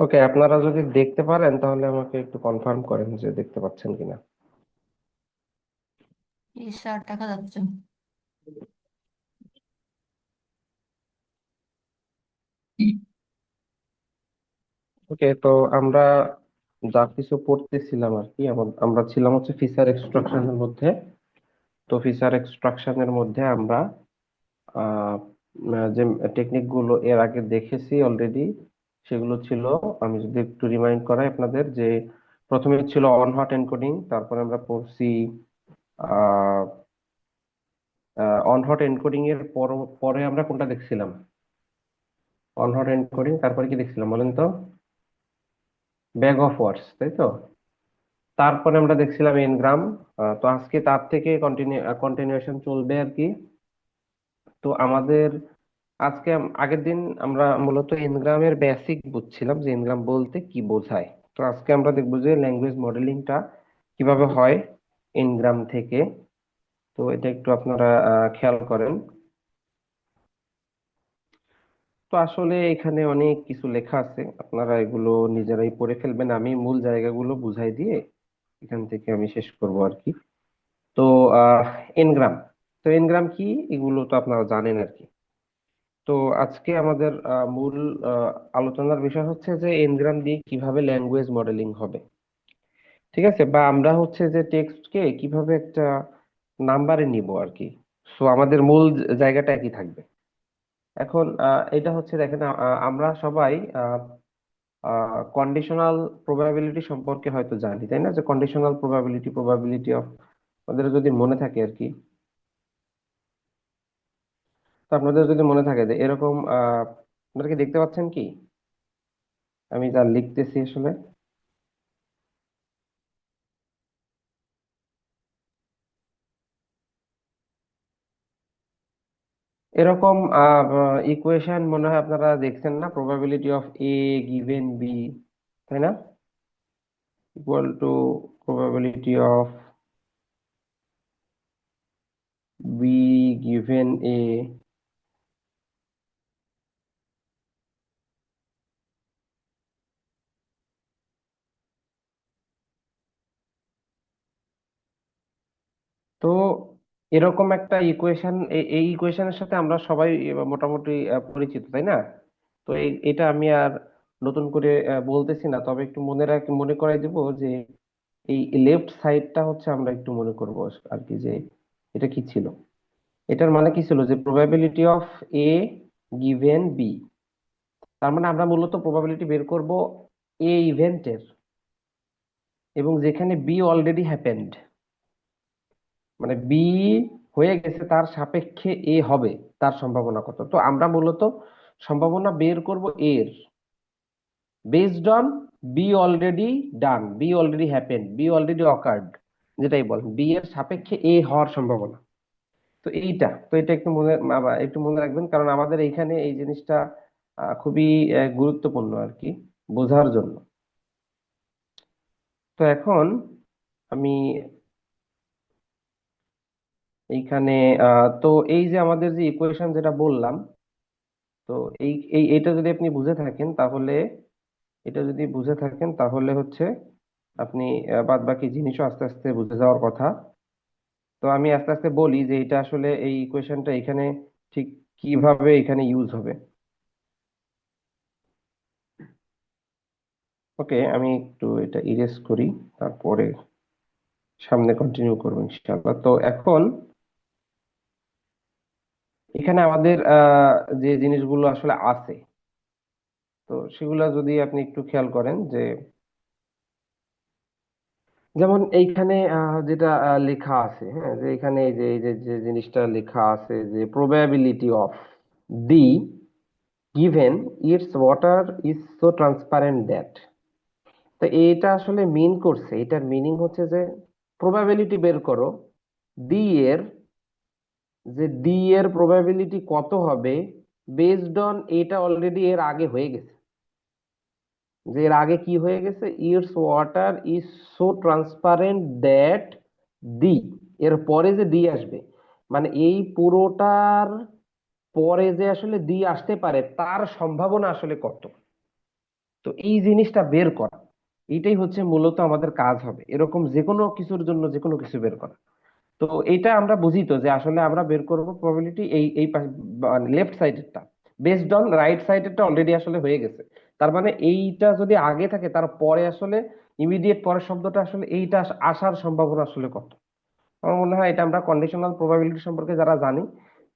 ওকে, আপনারা যদি দেখতে পারেন তাহলে আমাকে একটু কনফার্ম করেন যে দেখতে পাচ্ছেন কিনা। এই স্যার দেখা যাচ্ছে। ওকে, তো আমরা যা কিছু পড়তেছিলাম আর কি, আমরা ছিলাম হচ্ছে ফিচার এক্সট্রাকশনের মধ্যে। তো ফিচার এক্সট্রাকশনের মধ্যে আমরা আহ, যে টেকনিক গুলো এর আগে দেখেছি অলরেডি, সেগুলো ছিল, আমি যদি একটু রিমাইন্ড করাই আপনাদের, যে প্রথমে ছিল অন হট এনকোডিং, তারপরে আমরা পড়ছি অন হট এনকোডিং এর পরে আমরা কোনটা দেখছিলাম? অন হট এনকোডিং, তারপরে কি দেখছিলাম বলেন তো? ব্যাগ অফ ওয়ার্ডস, তাই তো। তারপরে আমরা দেখছিলাম এনগ্রাম। তো আজকে তার থেকে কন্টিনিউয়েশন চলবে আর কি। তো আমাদের আজকে আগের দিন আমরা মূলত এনগ্রামের বেসিক বুঝছিলাম যে এনগ্রাম বলতে কি বোঝায়। তো আজকে আমরা দেখবো যে ল্যাঙ্গুয়েজ মডেলিংটা কিভাবে হয় এনগ্রাম থেকে। তো এটা একটু আপনারা খেয়াল করেন। তো আসলে এখানে অনেক কিছু লেখা আছে, আপনারা এগুলো নিজেরাই পড়ে ফেলবেন, আমি মূল জায়গাগুলো বুঝাই দিয়ে এখান থেকে আমি শেষ করব আর কি। তো আহ এনগ্রাম, তো এনগ্রাম কি, এগুলো তো আপনারা জানেন আর কি। তো আজকে আমাদের মূল আহ, আলোচনার বিষয় হচ্ছে যে এনগ্রাম দিয়ে কিভাবে ল্যাঙ্গুয়েজ মডেলিং হবে। ঠিক আছে, বা আমরা হচ্ছে যে টেক্সটকে কিভাবে একটা নাম্বারে নিব আর কি। সো আমাদের মূল জায়গাটা একই থাকবে। এখন এটা হচ্ছে দেখেন, আমরা সবাই কন্ডিশনাল প্রবাবিলিটি সম্পর্কে হয়তো জানি, তাই না? যে কন্ডিশনাল প্রবাবিলিটি, প্রবাবিলিটি অফ, আমাদের যদি মনে থাকে আর কি। তো আপনাদের যদি মনে থাকে যে এরকম আপনারা কি দেখতে পাচ্ছেন কি আমি যা লিখতেছি আসলে? এরকম ইকুয়েশন মনে হয় আপনারা দেখছেন না, probability of A given B, তাই না? Equal to probability of B given A. তো এরকম একটা ইকুয়েশন, এই ইকুয়েশনের সাথে আমরা সবাই মোটামুটি পরিচিত, তাই না? তো এটা আমি আর নতুন করে বলতেছি না, তবে একটু মনে করাই দিব যে এই লেফট সাইডটা হচ্ছে আমরা একটু মনে করব আর কি, যে এটা কি ছিল। এটার মানে কি ছিল, যে probability of A given B. তার মানে আমরা মূলত প্রবাবিলিটি বের করব এ ইভেন্টের, এবং যেখানে বি অলরেডি হ্যাপেন্ড, মানে বি হয়ে গেছে, তার সাপেক্ষে এ হবে, তার সম্ভাবনা কত। তো আমরা মূলত সম্ভাবনা বের করব এর based on B already done, B already happened, B already occurred, যেটাই বল, বি এর সাপেক্ষে এ হওয়ার সম্ভাবনা। তো এটা একটু মনে রাখবেন, কারণ আমাদের এইখানে এই জিনিসটা খুবই গুরুত্বপূর্ণ আর কি, বোঝার জন্য। তো এখন আমি এইখানে তো এই যে আমাদের যে ইকুয়েশন যেটা বললাম, তো এই এই এটা যদি আপনি বুঝে থাকেন তাহলে, এটা যদি বুঝে থাকেন তাহলে হচ্ছে আপনি বাদ বাকি জিনিসও আস্তে আস্তে বুঝে যাওয়ার কথা। তো আমি আস্তে আস্তে বলি যে এটা আসলে এই ইকুয়েশনটা এখানে ঠিক কিভাবে এখানে ইউজ হবে। ওকে, আমি একটু এটা ইরেজ করি, তারপরে সামনে কন্টিনিউ করবো ইনশাআল্লাহ। তো এখন এখানে আমাদের যে জিনিসগুলো আসলে আছে, তো সেগুলো যদি আপনি একটু খেয়াল করেন, যে যেমন এইখানে যেটা লেখা আছে, হ্যাঁ, যে এখানে এই যে জিনিসটা লেখা আছে, যে probability of the given it's water is so transparent that. তো এটা আসলে মিন করছে, এটার মিনিং হচ্ছে যে প্রবাবিলিটি বের করো ডি এর, যে ডি এর প্রবাবিলিটি কত হবে বেসড অন এটা অলরেডি এর আগে হয়ে গেছে। যে এর আগে কি হয়ে গেছে, it's water is so transparent that D, এর পরে যে ডি আসবে, মানে এই পুরোটার পরে যে আসলে ডি আসতে পারে তার সম্ভাবনা আসলে কত। তো এই জিনিসটা বের করা, এইটাই হচ্ছে মূলত আমাদের কাজ হবে, এরকম যে কোনো কিছুর জন্য যে কোনো কিছু বের করা। তো এইটা আমরা বুঝি তো যে আসলে আমরা বের করব প্রবাবিলিটি এই এই লেফট সাইডেরটা বেসড অন রাইট সাইডেরটা অলরেডি আসলে হয়ে গেছে। তার মানে এইটা যদি আগে থাকে তার পরে আসলে ইমিডিয়েট পরের শব্দটা আসলে এইটা আসার সম্ভাবনা আসলে কত। আমার মনে হয় এটা আমরা কন্ডিশনাল প্রবাবিলিটি সম্পর্কে যারা জানি,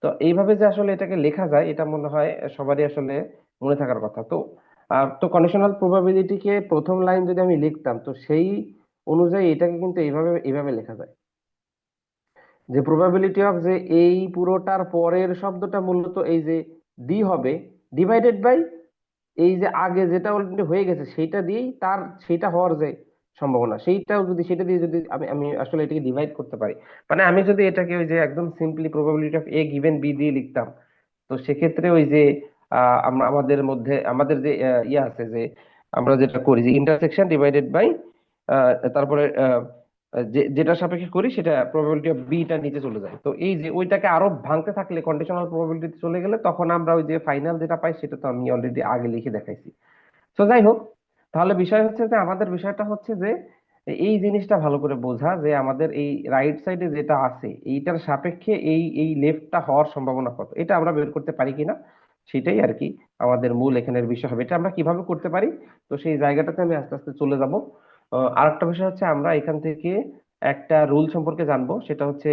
তো এইভাবে যে আসলে এটাকে লেখা যায় এটা মনে হয় সবারই আসলে মনে থাকার কথা। তো তো কন্ডিশনাল প্রবাবিলিটিকে প্রথম লাইন যদি আমি লিখতাম তো সেই অনুযায়ী এটাকে কিন্তু এইভাবে এইভাবে লেখা যায় যে প্রবাবিলিটি অফ যে এই পুরোটার পরের শব্দটা মূলত এই যে ডি হবে ডিভাইডেড বাই এই যে আগে যেটা অলরেডি হয়ে গেছে সেইটা দিয়েই তার সেইটা হওয়ার যে সম্ভাবনা সেইটাও যদি সেটা দিয়ে যদি আমি আমি আসলে এটাকে ডিভাইড করতে পারি, মানে আমি যদি এটাকে ওই যে একদম simply probability of A given B দিয়ে লিখতাম, তো সেক্ষেত্রে ওই যে আমরা আমাদের মধ্যে আমাদের যে ইয়ে আছে যে আমরা যেটা করি যে ইন্টারসেকশন ডিভাইডেড বাই তারপরে যেটা সাপেক্ষে করি সেটা প্রবাবিলিটি অফ বিটা নিচে চলে যায়। তো এই যে ওইটাকে আরো ভাঙতে থাকলে কন্ডিশনাল প্রবাবিলিটি চলে গেলে তখন আমরা ওই যে ফাইনাল যেটা পাই সেটা তো আমি অলরেডি আগে লিখে দেখাইছি। তো যাই হোক, তাহলে বিষয় হচ্ছে যে আমাদের বিষয়টা হচ্ছে যে এই জিনিসটা ভালো করে বোঝা যে আমাদের এই রাইট সাইডে যেটা আছে এইটার সাপেক্ষে এই এই লেফটটা হওয়ার সম্ভাবনা কত, এটা আমরা বের করতে পারি কিনা সেটাই আর কি আমাদের মূল এখানের বিষয় হবে। এটা আমরা কিভাবে করতে পারি, তো সেই জায়গাটাতে আমি আস্তে আস্তে চলে যাব। আরেকটা বিষয় হচ্ছে আমরা এখান থেকে একটা রুল সম্পর্কে জানবো, সেটা হচ্ছে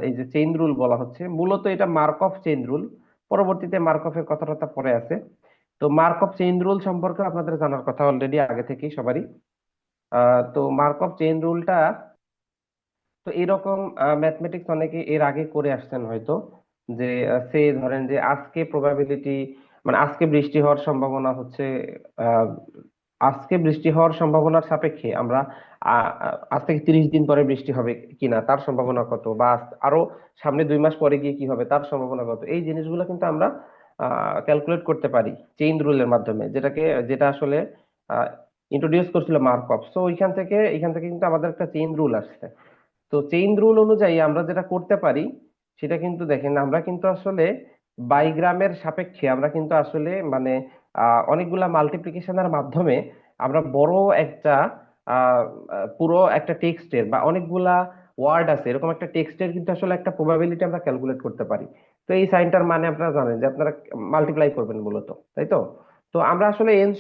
এই যে চেইন রুল বলা হচ্ছে, মূলত এটা মার্কভ চেইন রুল। পরবর্তীতে মার্কভের কথাটা পরে আছে। তো মার্কভ চেইন রুল সম্পর্কে আপনাদের জানার কথা অলরেডি আগে থেকেই সবারই। তো মার্কভ চেইন রুলটা তো এরকম ম্যাথমেটিক্স অনেকে এর আগে করে আসছেন হয়তো, যে সে ধরেন যে আজকে প্রবাবিলিটি মানে আজকে বৃষ্টি হওয়ার সম্ভাবনা হচ্ছে আহ, আজকে বৃষ্টি হওয়ার সম্ভাবনার সাপেক্ষে আমরা আজ থেকে 30 দিন পরে বৃষ্টি হবে কিনা তার সম্ভাবনা কত, বা আরো সামনে 2 মাস পরে গিয়ে কি হবে তার সম্ভাবনা কত, এই জিনিসগুলো কিন্তু আমরা ক্যালকুলেট করতে পারি চেইন রুলের মাধ্যমে, যেটা আসলে ইন্ট্রোডিউস করছিল মার্কভ। সো এখান থেকে কিন্তু আমাদের একটা চেইন রুল আসছে। তো চেইন রুল অনুযায়ী আমরা যেটা করতে পারি সেটা কিন্তু দেখেন আমরা কিন্তু আসলে বাইগ্রামের সাপেক্ষে আমরা কিন্তু আসলে মানে অনেকগুলা মাল্টিপ্লিকেশনের মাধ্যমে আমরা বড় একটা আহ, পুরো একটা টেক্সটের বা অনেকগুলা ওয়ার্ড আছে এরকম একটা টেক্সটের কিন্তু আসলে একটা প্রবাবিলিটি আমরা ক্যালকুলেট করতে পারি। তো এই সাইনটার মানে আপনারা জানেন যে আপনারা মাল্টিপ্লাই করবেন মূলত, তাই তো? তো আমরা আসলে এন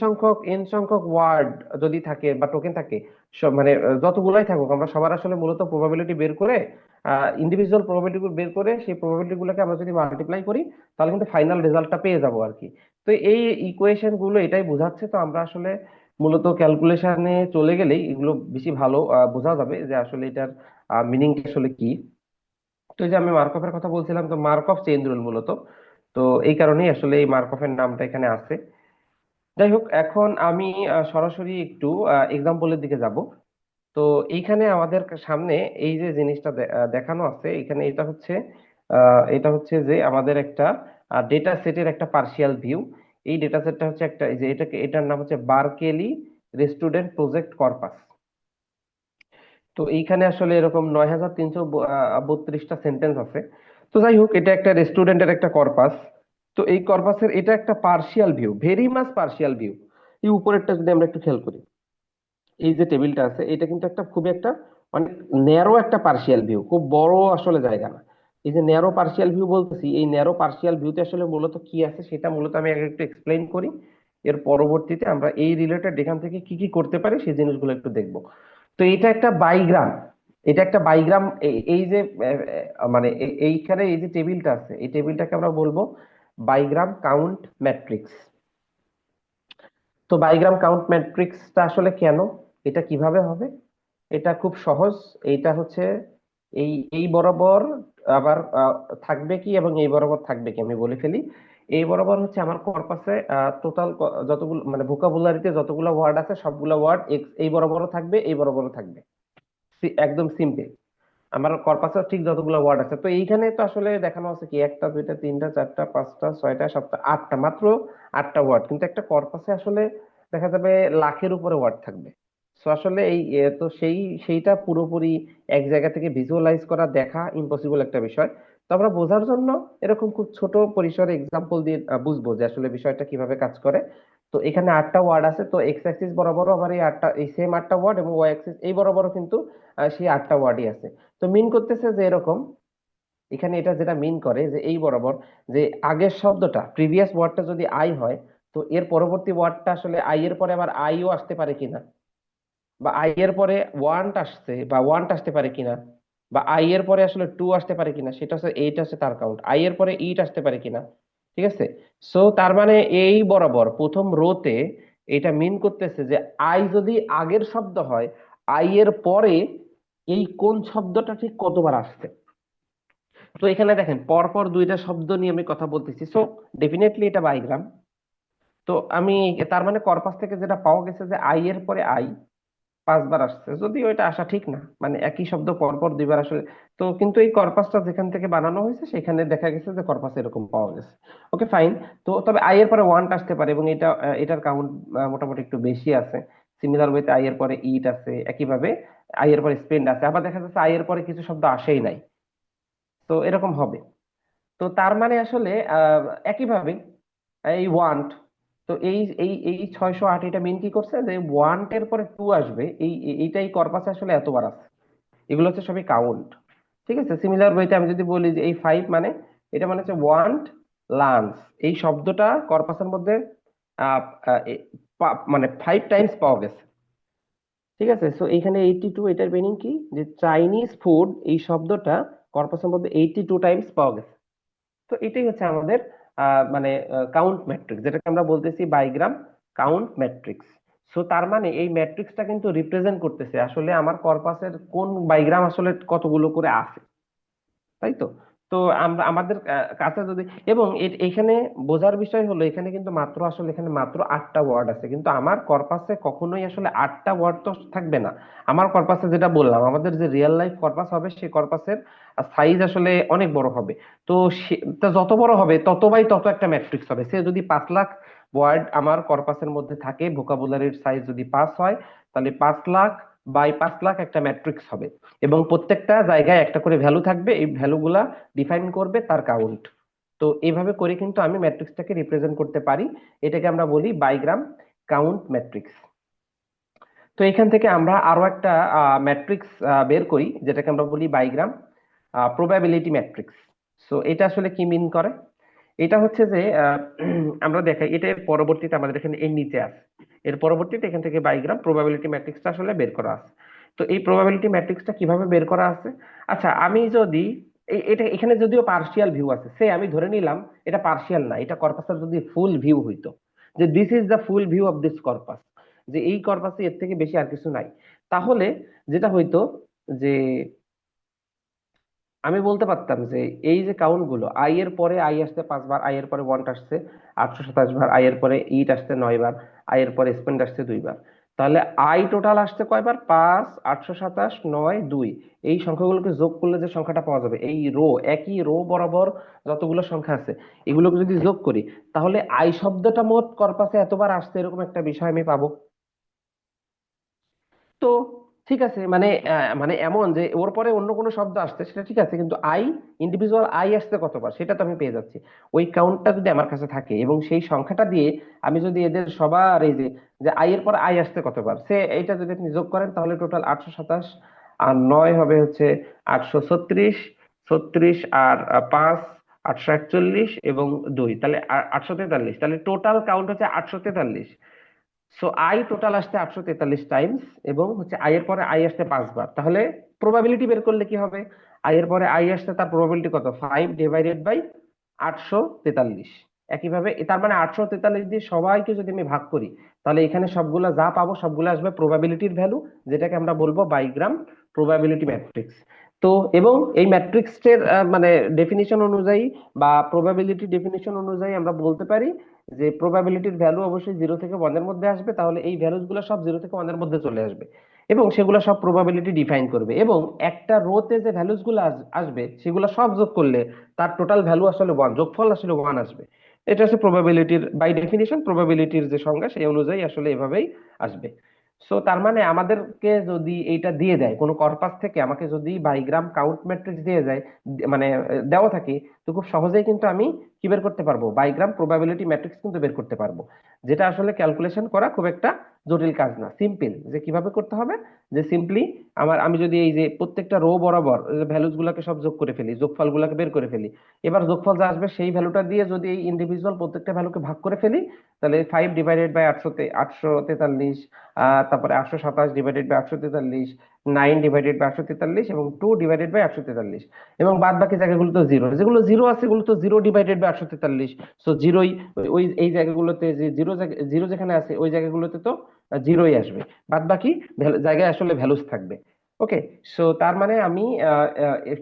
সংখ্যক ওয়ার্ড যদি থাকে বা টোকেন থাকে, সব মানে যতগুলাই থাকুক আমরা সবার আসলে মূলত প্রবাবিলিটি বের করে ইন্ডিভিজুয়াল প্রবাবিলিটি বের করে সেই প্রবাবিলিটি গুলোকে আমরা যদি মাল্টিপ্লাই করি তাহলে কিন্তু ফাইনাল রেজাল্টটা পেয়ে যাবো আর কি। তো এই ইকুয়েশন গুলো এটাই বোঝাচ্ছে। তো আমরা আসলে মূলত ক্যালকুলেশনে চলে গেলেই এগুলো বেশি ভালো বোঝা যাবে যে আসলে এটার মিনিংটা আসলে কি। তো এই যে আমি মার্কভের কথা বলছিলাম, তো মার্কভ চেইন রুল মূলত, তো এই কারণেই আসলে এই মার্কভের নামটা এখানে আছে। যাই হোক, এখন আমি সরাসরি একটু এক্সাম্পলের দিকে যাব। তো এইখানে আমাদের সামনে এই যে জিনিসটা দেখানো আছে এখানে, এটা হচ্ছে যে আমাদের একটা ডেটা সেটের একটা পার্শিয়াল ভিউ। এই ডেটা সেটটা হচ্ছে একটা এই যে এটার নাম হচ্ছে বার্কেলি স্টুডেন্ট প্রজেক্ট কর্পাস। তো এইখানে আসলে এরকম 9332টা সেন্টেন্স আছে। তো যাই হোক, এটা একটা রেস্টুরেন্টের একটা কর্পাস। তো এই কর্পাসের এটা একটা partial view, very much partial view. এই উপরেরটা যদি আমরা একটু খেয়াল করি, এই যে টেবিলটা আছে এটা কিন্তু একটা খুবই একটা অনেক ন্যারো একটা পার্শিয়াল ভিউ, খুব বড় আসলে জায়গা না। এই যে ন্যারো পার্শিয়াল ভিউ বলতেছি, এই ন্যারো পার্শিয়াল ভিউতে আসলে মূলত কি আছে সেটা মূলত আমি আগে একটু এক্সপ্লেইন করি। এর পরবর্তীতে আমরা এই রিলেটেড এখান থেকে কি কি করতে পারি সেই জিনিসগুলো একটু দেখবো। তো এটা একটা বাইগ্রাম, এটা একটা বাইগ্রাম। এই যে মানে এইখানে এই যে টেবিলটা আছে এই টেবিলটাকে আমরা বলবো বাইগ্রাম কাউন্ট ম্যাট্রিক্স। তো বাইগ্রাম কাউন্ট ম্যাট্রিক্সটা আসলে কেন, এটা কিভাবে হবে, এটা খুব সহজ। এইটা হচ্ছে এই এই বরাবর আবার থাকবে কি এবং এই বরাবর থাকবে কি আমি বলে ফেলি। এই বরাবর হচ্ছে আমার কর্পাসে টোটাল যতগুলো মানে ভোকাবুলারিতে যতগুলো ওয়ার্ড আছে সবগুলো ওয়ার্ড এই বরাবরও থাকবে এই বরাবরও থাকবে। একদম সিম্পল। আমার কর্পাসে ঠিক যতগুলো ওয়ার্ড আছে, তো এইখানে তো আসলে দেখানো আছে কি একটা দুইটা তিনটা চারটা পাঁচটা ছয়টা সাতটা আটটা, মাত্র আটটা ওয়ার্ড, কিন্তু একটা কর্পাসে আসলে দেখা যাবে লাখের উপরে ওয়ার্ড থাকবে। তো আসলে তো সেইটা পুরোপুরি এক জায়গা থেকে ভিজুয়ালাইজ করা দেখা ইম্পসিবল একটা বিষয়। তো আমরা বোঝার জন্য এরকম খুব ছোট পরিসরে এক্সাম্পল দিয়ে বুঝবো যে আসলে বিষয়টা কিভাবে কাজ করে। তো এখানে 8টা ওয়ার্ড আছে, তো এক্স অ্যাক্সিস বরাবর আমার এই সেম 8টা ওয়ার্ড, এবং ওয়াই অ্যাক্সিস এই বরাবরও কিন্তু সেই 8টা ওয়ার্ডই আছে। তো মিন করতেছে যে এরকম, এখানে এটা যেটা মিন করে যে এই বরাবর, যে আগের শব্দটা প্রিভিয়াস ওয়ার্ডটা যদি আই হয়, তো এর পরবর্তী ওয়ার্ডটা আসলে আই এর পরে আবার আইও আসতে পারে কিনা, বা আই এর পরে ওয়ান্ট আসছে বা ওয়ান্ট আসতে পারে কিনা, বা আই এর পরে আসলে টু আসতে পারে কিনা, সেটা হচ্ছে এইট আছে তার কাউন্ট, আই এর পরে ইট আসতে পারে কিনা। ঠিক আছে। সো তার মানে এই বরাবর প্রথম রোতে এটা মিন করতেছে যে আই যদি আগের শব্দ হয়, আই এর পরে এই কোন শব্দটা ঠিক কতবার আসছে। তো এখানে দেখেন পরপর দুইটা শব্দ নিয়ে আমি কথা বলতেছি, সো ডেফিনেটলি এটা বাইগ্রাম। তো আমি, তার মানে কর্পাস থেকে যেটা পাওয়া গেছে যে আই এর পরে আই 5বার আসছে, যদিও এটা আসা ঠিক না, মানে একই শব্দ পরপর 2বার আসলে। তো কিন্তু এই কর্পাসটা যেখান থেকে বানানো হয়েছে সেখানে দেখা গেছে যে কর্পাস এরকম পাওয়া গেছে। Okay fine. তো তবে আই এর পরে ওয়ান্ট আসতে পারে, এবং এটার কাউন্ট মোটামুটি একটু বেশি আছে। সিমিলার ওয়েতে আই এর পরে ইট আছে, একইভাবে আই এর পরে স্পেন্ড আছে, আবার দেখা যাচ্ছে আই এর পরে কিছু শব্দ আসেই নাই। তো এরকম হবে। তো তার মানে আসলে একইভাবে এই ওয়ান্ট, তো এই এই এই 608 এটা মিন কি করছে যে ওয়ান্টের পরে টু আসবে, এইটাই কর্পাসে আসলে এতবার আছে। এগুলো হচ্ছে সবই কাউন্ট। ঠিক আছে। সিমিলার ওয়েতে আমি যদি বলি যে এই 5 মানে, এটা মানে হচ্ছে ওয়ান্ট লাঞ্চ, এই শব্দটা কর্পাসের মধ্যে আহ, আহ, এ- মানে 5 টাইমস পাওয়া গেছে। ঠিক আছে। সো এখানে 82, এটার মিনিং কি, যে চাইনিজ ফুড এই শব্দটা কর্পাসের মধ্যে 82 টাইমস পাওয়া গেছে। তো এটাই হচ্ছে আমাদের মানে কাউন্ট ম্যাট্রিক্স, যেটাকে আমরা বলতেছি বাইগ্রাম কাউন্ট ম্যাট্রিক্স। সো তার মানে এই ম্যাট্রিক্সটা কিন্তু রিপ্রেজেন্ট করতেছে আসলে আমার কর্পাসের কোন বাইগ্রাম আসলে কতগুলো করে আছে, তাই তো। তো আমরা আমাদের কাছে যদি, এবং এখানে বোঝার বিষয় হলো এখানে কিন্তু মাত্র আসলে এখানে মাত্র 8টা ওয়ার্ড আছে, কিন্তু আমার কর্পাসে কখনোই আসলে 8টা ওয়ার্ড তো থাকবে না। আমার কর্পাসে যেটা বললাম, আমাদের যে রিয়েল লাইফ কর্পাস হবে সেই কর্পাসের সাইজ আসলে অনেক বড় হবে। তো তা যত বড় হবে তত বাই তত একটা ম্যাট্রিক্স হবে। সে যদি 5 লাখ ওয়ার্ড আমার কর্পাসের মধ্যে থাকে, ভোকাবুলারির সাইজ যদি 5 হয়, তাহলে 5 লাখ বাই 5 লাখ একটা ম্যাট্রিক্স হবে। এবং প্রত্যেকটা জায়গায় একটা করে ভ্যালু থাকবে, এই ভ্যালুগুলা ডিফাইন করবে তার কাউন্ট। তো এইভাবে করে কিন্তু আমি ম্যাট্রিক্সটাকে রিপ্রেজেন্ট করতে পারি। এটাকে আমরা বলি বাইগ্রাম কাউন্ট ম্যাট্রিক্স। তো এখান থেকে আমরা আরো একটা ম্যাট্রিক্স বের করি, যেটাকে আমরা বলি বাইগ্রাম প্রবাবিলিটি ম্যাট্রিক্স। সো এটা আসলে কি মিন করে, এটা হচ্ছে যে আমরা দেখাই এটা এর পরবর্তীতে আমাদের এখানে এর নিচে আছে, এর পরবর্তীতে এখান থেকে বাইগ্রাম প্রবাবিলিটি ম্যাট্রিক্সটা আসলে বের করা আছে। তো এই প্রবাবিলিটি ম্যাট্রিক্সটা কিভাবে বের করা আছে, আচ্ছা আমি যদি এটা এখানে যদিও পার্শিয়াল ভিউ আছে, সে আমি ধরে নিলাম এটা পার্শিয়াল না, এটা কর্পাসের যদি ফুল ভিউ হইতো, যে this is the full view of this corpus, যে এই কর্পাসে এর থেকে বেশি আর কিছু নাই, তাহলে যেটা হইতো যে আমি বলতে পারতাম যে এই যে কাউন্ট গুলো, আই এর পরে আই আসছে 5বার, আই এর পরে ওয়ান্ট আসছে 827 বার, আই এর পরে ইট আসছে 9 বার, আই এর পরে স্পেন্ড আসছে 2 বার। তাহলে আই টোটাল আসছে কয়বার, 5, 827, 9, 2। এই সংখ্যাগুলোকে যোগ করলে যে সংখ্যাটা পাওয়া যাবে, এই রো, একই রো বরাবর যতগুলো সংখ্যা আছে এগুলোকে যদি যোগ করি, তাহলে আই শব্দটা মোট কর্পাসে এতবার আসছে এরকম একটা বিষয় আমি পাবো। তো ঠিক আছে, মানে মানে এমন যে ওর পরে অন্য কোনো শব্দ আসছে সেটা ঠিক আছে, কিন্তু আই, ইন্ডিভিজুয়াল আই আসছে কতবার সেটা তো আমি পেয়ে যাচ্ছি। ওই কাউন্টটা যদি আমার কাছে থাকে এবং সেই সংখ্যাটা দিয়ে আমি যদি এদের সবার এই যে যে আই এর পর আই আসছে কতবার, সে এইটা যদি আপনি যোগ করেন তাহলে টোটাল 827, আর 9 হবে হচ্ছে 836, 36 আর 5 841 এবং 2, তাহলে 843, তাহলে টোটাল কাউন্ট হচ্ছে 843। সো আই টোটাল আসছে 843 টাইমস, এবং হচ্ছে আই এর পরে আই আসছে 5 বার, তাহলে প্রবাবিলিটি বের করলে কি হবে, আই এর পরে আই আসছে তার প্রবাবিলিটি কত, 5 ডিভাইডেড বাই 843। একইভাবে তার মানে 843 দিয়ে সবাইকে যদি আমি ভাগ করি, তাহলে এখানে সবগুলা যা পাবো সবগুলো আসবে প্রবাবিলিটির ভ্যালু, যেটাকে আমরা বলবো বাইগ্রাম প্রবাবিলিটি ম্যাট্রিক্স। তো এবং এই ম্যাট্রিক্সের মানে ডেফিনিশন অনুযায়ী বা প্রবাবিলিটি ডেফিনিশন অনুযায়ী আমরা বলতে পারি যে প্রবাবিলিটির ভ্যালু অবশ্যই 0 থেকে 1-এর মধ্যে আসবে, তাহলে এই ভ্যালুস গুলো সব 0 থেকে 1-এর মধ্যে চলে আসবে, এবং সেগুলো সব প্রবাবিলিটি ডিফাইন করবে, এবং একটা রোতে যে ভ্যালুস গুলো আসবে সেগুলো সব যোগ করলে তার টোটাল ভ্যালু আসলে 1, যোগফল আসলে 1 আসবে। এটা হচ্ছে প্রবাবিলিটির বাই ডেফিনিশন, প্রবাবিলিটির যে সংজ্ঞা সেই অনুযায়ী আসলে এভাবেই আসবে। সো তার মানে আমাদেরকে যদি এইটা দিয়ে দেয় কোনো কর্পাস থেকে, আমাকে যদি বাইগ্রাম কাউন্ট ম্যাট্রিক্স দিয়ে যায়, মানে দেওয়া থাকে, তো খুব সহজেই কিন্তু আমি কি বের করতে পারবো, বাইগ্রাম প্রবাবিলিটি ম্যাট্রিক্স কিন্তু বের করতে পারবো। যেটা আসলে ক্যালকুলেশন করা খুব একটা জটিল কাজ না, সিম্পল। যে কিভাবে করতে হবে, যে সিম্পলি আমি যদি এই যে প্রত্যেকটা রো বরাবর ভ্যালুস গুলাকে সব যোগ করে ফেলি, যোগফল গুলাকে বের করে ফেলি, এবার যোগফল যা আসবে সেই ভ্যালুটা দিয়ে যদি এই ইন্ডিভিজুয়াল প্রত্যেকটা ভ্যালুকে ভাগ করে ফেলি, তাহলে 5 ডিভাইডেড বাই 843, তারপরে 827 ডিভাইডেড বাই 843, 9 ডিভাইডেড বাই 843 এবং 2 ডিভাইডেড বাই 843, এবং বাদ বাকি জায়গাগুলো তো জিরো, যেগুলো জিরো আছে সেগুলো তো 0 ডিভাইডেড বাই 843। সো জিরোই, ওই এই জায়গাগুলোতে যে জিরো, জিরো যেখানে আছে ওই জায়গাগুলোতে তো জিরোই আসবে। বাদ বাকি জায়গায় আসলে ভ্যালুস থাকবে। ওকে। সো তার মানে আমি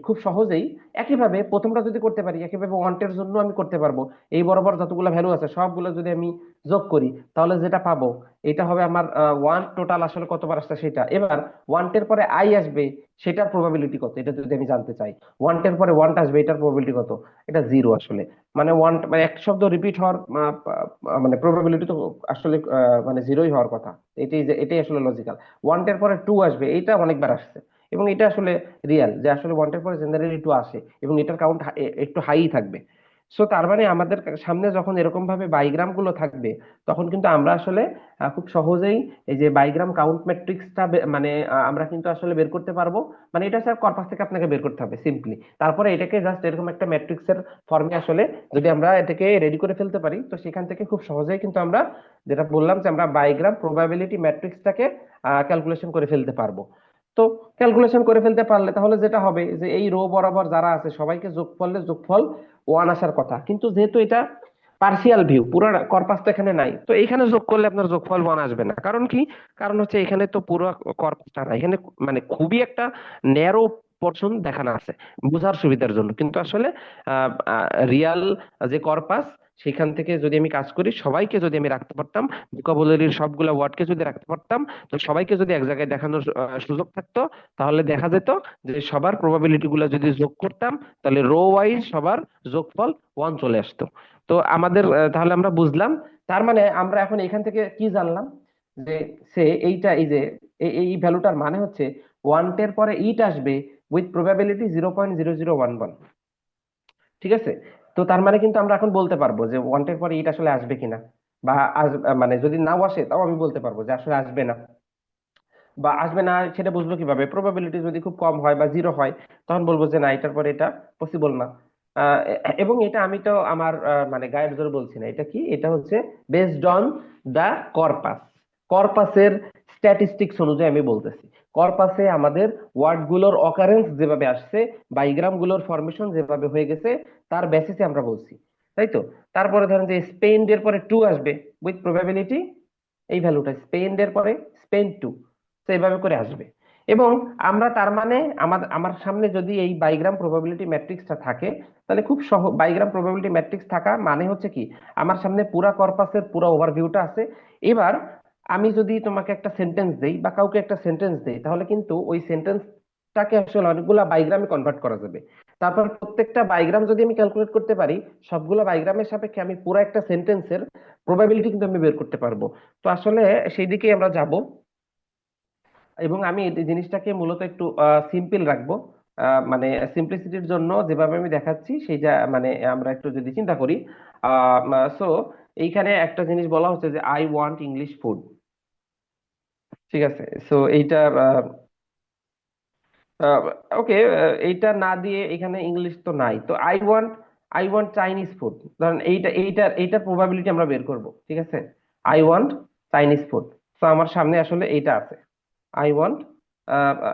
খুব সহজেই একইভাবে প্রথমটা যদি করতে পারি, একইভাবে ওয়ান্টের জন্য আমি করতে পারবো। এই বরাবর যতগুলো ভ্যালু আছে সবগুলো যদি আমি যোগ করি, তাহলে যেটা পাবো এটা হবে আমার ওয়ান টোটাল আসলে কতবার আসছে সেটা। এবার ওয়ান্টের পরে আই আসবে, সেটার প্রবাবিলিটি কত, এটা যদি আমি জানতে চাই। ওয়ান্টের পরে ওয়ানটা আসবে, এটার প্রবাবিলিটি কত, এটা জিরো আসলে। মানে ওয়ান, মানে একটা শব্দ রিপিট হওয়ার মানে প্রবাবিলিটি তো আসলে মানে জিরোই হওয়ার কথা। এটাই আসলে লজিক্যাল। ওয়ান্টের পরে টু আসবে, এইটা অনেকবার আসছে, এবং এটা আসলে রিয়াল যে আসলে ওয়ান্টের পরে জেনারেলি টু আসে, এবং এটার কাউন্ট একটু হাই থাকবে। সো তার মানে আমাদের সামনে যখন এরকম ভাবে বাইগ্রাম গুলো থাকবে, তখন কিন্তু আমরা আসলে খুব সহজেই এই যে বাইগ্রাম কাউন্ট ম্যাট্রিক্সটা মানে আমরা কিন্তু আসলে বের করতে পারবো। মানে এটা স্যার কর্পাস থেকে আপনাকে বের করতে হবে সিম্পলি, তারপরে এটাকে জাস্ট এরকম একটা ম্যাট্রিক্সের ফর্মে আসলে যদি আমরা এটাকে রেডি করে ফেলতে পারি, তো সেখান থেকে খুব সহজেই কিন্তু আমরা যেটা বললাম যে আমরা বাইগ্রাম প্রবাবিলিটি ম্যাট্রিক্সটাকে ক্যালকুলেশন করে ফেলতে পারবো। তো ক্যালকুলেশন করে ফেলতে পারলে তাহলে যেটা হবে যে এই রো বরাবর যারা আছে সবাইকে যোগ করলে যোগফল ওয়ান আসার কথা, কিন্তু যেহেতু এটা পার্শিয়াল ভিউ, পুরো কর্পাস তো এখানে নাই, তো এখানে যোগ করলে আপনার যোগফল ওয়ান আসবে না। কারণ কি? কারণ হচ্ছে এখানে তো পুরো কর্পাসটা না, এখানে মানে খুবই একটা ন্যারো পোর্শন দেখানো আছে বোঝার সুবিধার জন্য, কিন্তু আসলে রিয়াল যে কর্পাস, সেখান থেকে যদি আমি কাজ করি, সবাইকে যদি আমি রাখতে পারতাম, ভোকাবুলারির সবগুলা ওয়ার্ডকে যদি রাখতে পারতাম, তো সবাইকে যদি এক জায়গায় দেখানোর সুযোগ থাকতো, তাহলে দেখা যেত যে সবার প্রবাবিলিটি গুলা যদি যোগ করতাম, তাহলে রো ওয়াইজ সবার যোগফল ওয়ান চলে আসতো। তো আমাদের তাহলে আমরা বুঝলাম, তার মানে আমরা এখন এখান থেকে কি জানলাম, যে সে এইটা এই যে এই ভ্যালুটার মানে হচ্ছে ওয়ান পরে ইট আসবে উইথ প্রবাবিলিটি 0.0011। ঠিক আছে। তো তার মানে কিন্তু আমরা এখন বলতে পারবো যে ওয়ান্টের পরে ইট আসলে আসবে কিনা, বা মানে যদি নাও আসে তাও আমি বলতে পারবো যে আসলে আসবে না। বা আসবে না সেটা বুঝবো কিভাবে? প্রবাবিলিটি যদি খুব কম হয় বা জিরো হয়, তখন বলবো যে না, এটার পরে এটা পসিবল না। এবং এটা আমি তো আমার মানে গায়ের জোরে বলছি না, এটা কি, এটা হচ্ছে বেসড অন দা কর্পাস, কর্পাসের স্ট্যাটিস্টিক্স অনুযায়ী আমি বলতেছি। কর্পাসে আমাদের ওয়ার্ড গুলোর অকারেন্স যেভাবে আসছে, বাইগ্রাম গুলোর ফরমেশন যেভাবে হয়ে গেছে, তার বেসিসে আমরা বলছি, তাই তো। তারপরে ধরেন যে স্পেন এর পরে টু আসবে উইথ প্রবাবিলিটি, এই ভ্যালুটা স্পেন এর পরে স্পেন টু, তো এইভাবে করে আসবে। এবং আমরা তার মানে আমার আমার সামনে যদি এই বাইগ্রাম প্রবাবিলিটি ম্যাট্রিক্সটা থাকে, তাহলে খুব বাইগ্রাম প্রবাবিলিটি ম্যাট্রিক্স থাকা মানে হচ্ছে কি, আমার সামনে পুরা কর্পাসের পুরো ওভারভিউটা আছে। এবার আমি যদি তোমাকে একটা সেন্টেন্স দেই বা কাউকে একটা সেন্টেন্স দেই, তাহলে কিন্তু ওই সেন্টেন্সটাকে আসলে অনেকগুলা বাইগ্রামে কনভার্ট করা যাবে। তারপর প্রত্যেকটা বাইগ্রাম যদি আমি ক্যালকুলেট করতে পারি, সবগুলো বাইগ্রামের সাপেক্ষে আমি পুরো একটা সেন্টেন্সের প্রবাবিলিটি কিন্তু আমি বের করতে পারবো। তো আসলে সেই দিকেই আমরা যাব, এবং আমি এই জিনিসটাকে মূলত একটু সিম্পল রাখবো। মানে সিম্পলিসিটির জন্য যেভাবে আমি দেখাচ্ছি সেই যা মানে আমরা একটু যদি চিন্তা করি, সো এইখানে একটা জিনিস বলা হচ্ছে যে আই ওয়ান্ট ইংলিশ ফুড। ঠিক আছে। সো এইটা ওকে, এইটা না দিয়ে এখানে ইংলিশ তো নাই, তো আই ওয়ান্ট চাইনিজ ফুড। ধরেন এইটার প্রবাবিলিটি আমরা বের করব। ঠিক আছে। I want Chinese food. তো আমার সামনে আসলে এইটা আছে, I want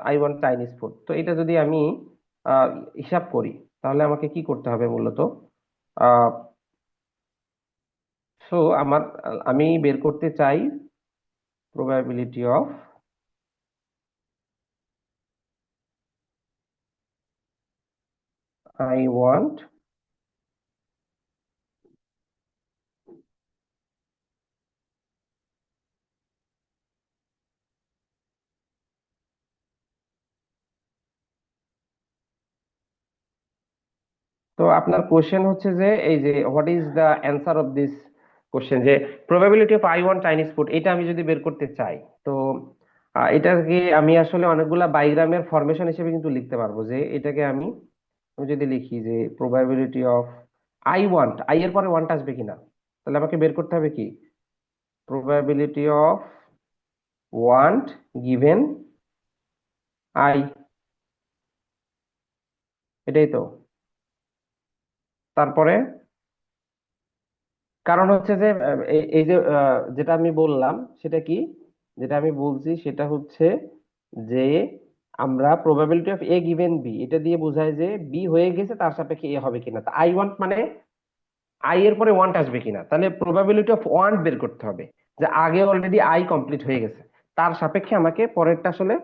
I want Chinese food. তো এটা যদি আমি আহ, হিসাব করি, তাহলে আমাকে কি করতে হবে মূলত? সো আমি বের করতে চাই প্রবাবিলিটি অফ আই ওয়ান্ট। তো আপনার কোশ্চেন হচ্ছে যে এই যে what is the answer of this question, যে probability of I want Chinese food, এটা আমি যদি বের করতে চাই, তো এটাকে আমি আসলে অনেকগুলা বাইগ্রামের ফরমেশন হিসেবে কিন্তু লিখতে পারবো, যে এটাকে আমি আমি যদি লিখি যে প্রবাবিলিটি অফ আই এর পরে ওয়ানটা আসবে কিনা, তাহলে আমাকে বের করতে হবে কি probability of want given I, এটাই তো। তারপরে কারণ হচ্ছে যে এই যে যেটা আমি বললাম সেটা কি, যেটা আমি বলছি সেটা হচ্ছে যে আমরা probability of A given B এটা দিয়ে বোঝায় যে বি হয়ে গেছে তার সাপেক্ষে এ হবে কিনা। তা আই ওয়ান্ট মানে আই এর পরে ওয়ান্ট আসবে কিনা, তাহলে প্রবাবিলিটি অফ ওয়ান্ট বের করতে হবে, যে আগে অলরেডি আই কমপ্লিট হয়ে গেছে, তার সাপেক্ষে আমাকে পরেরটা আসলে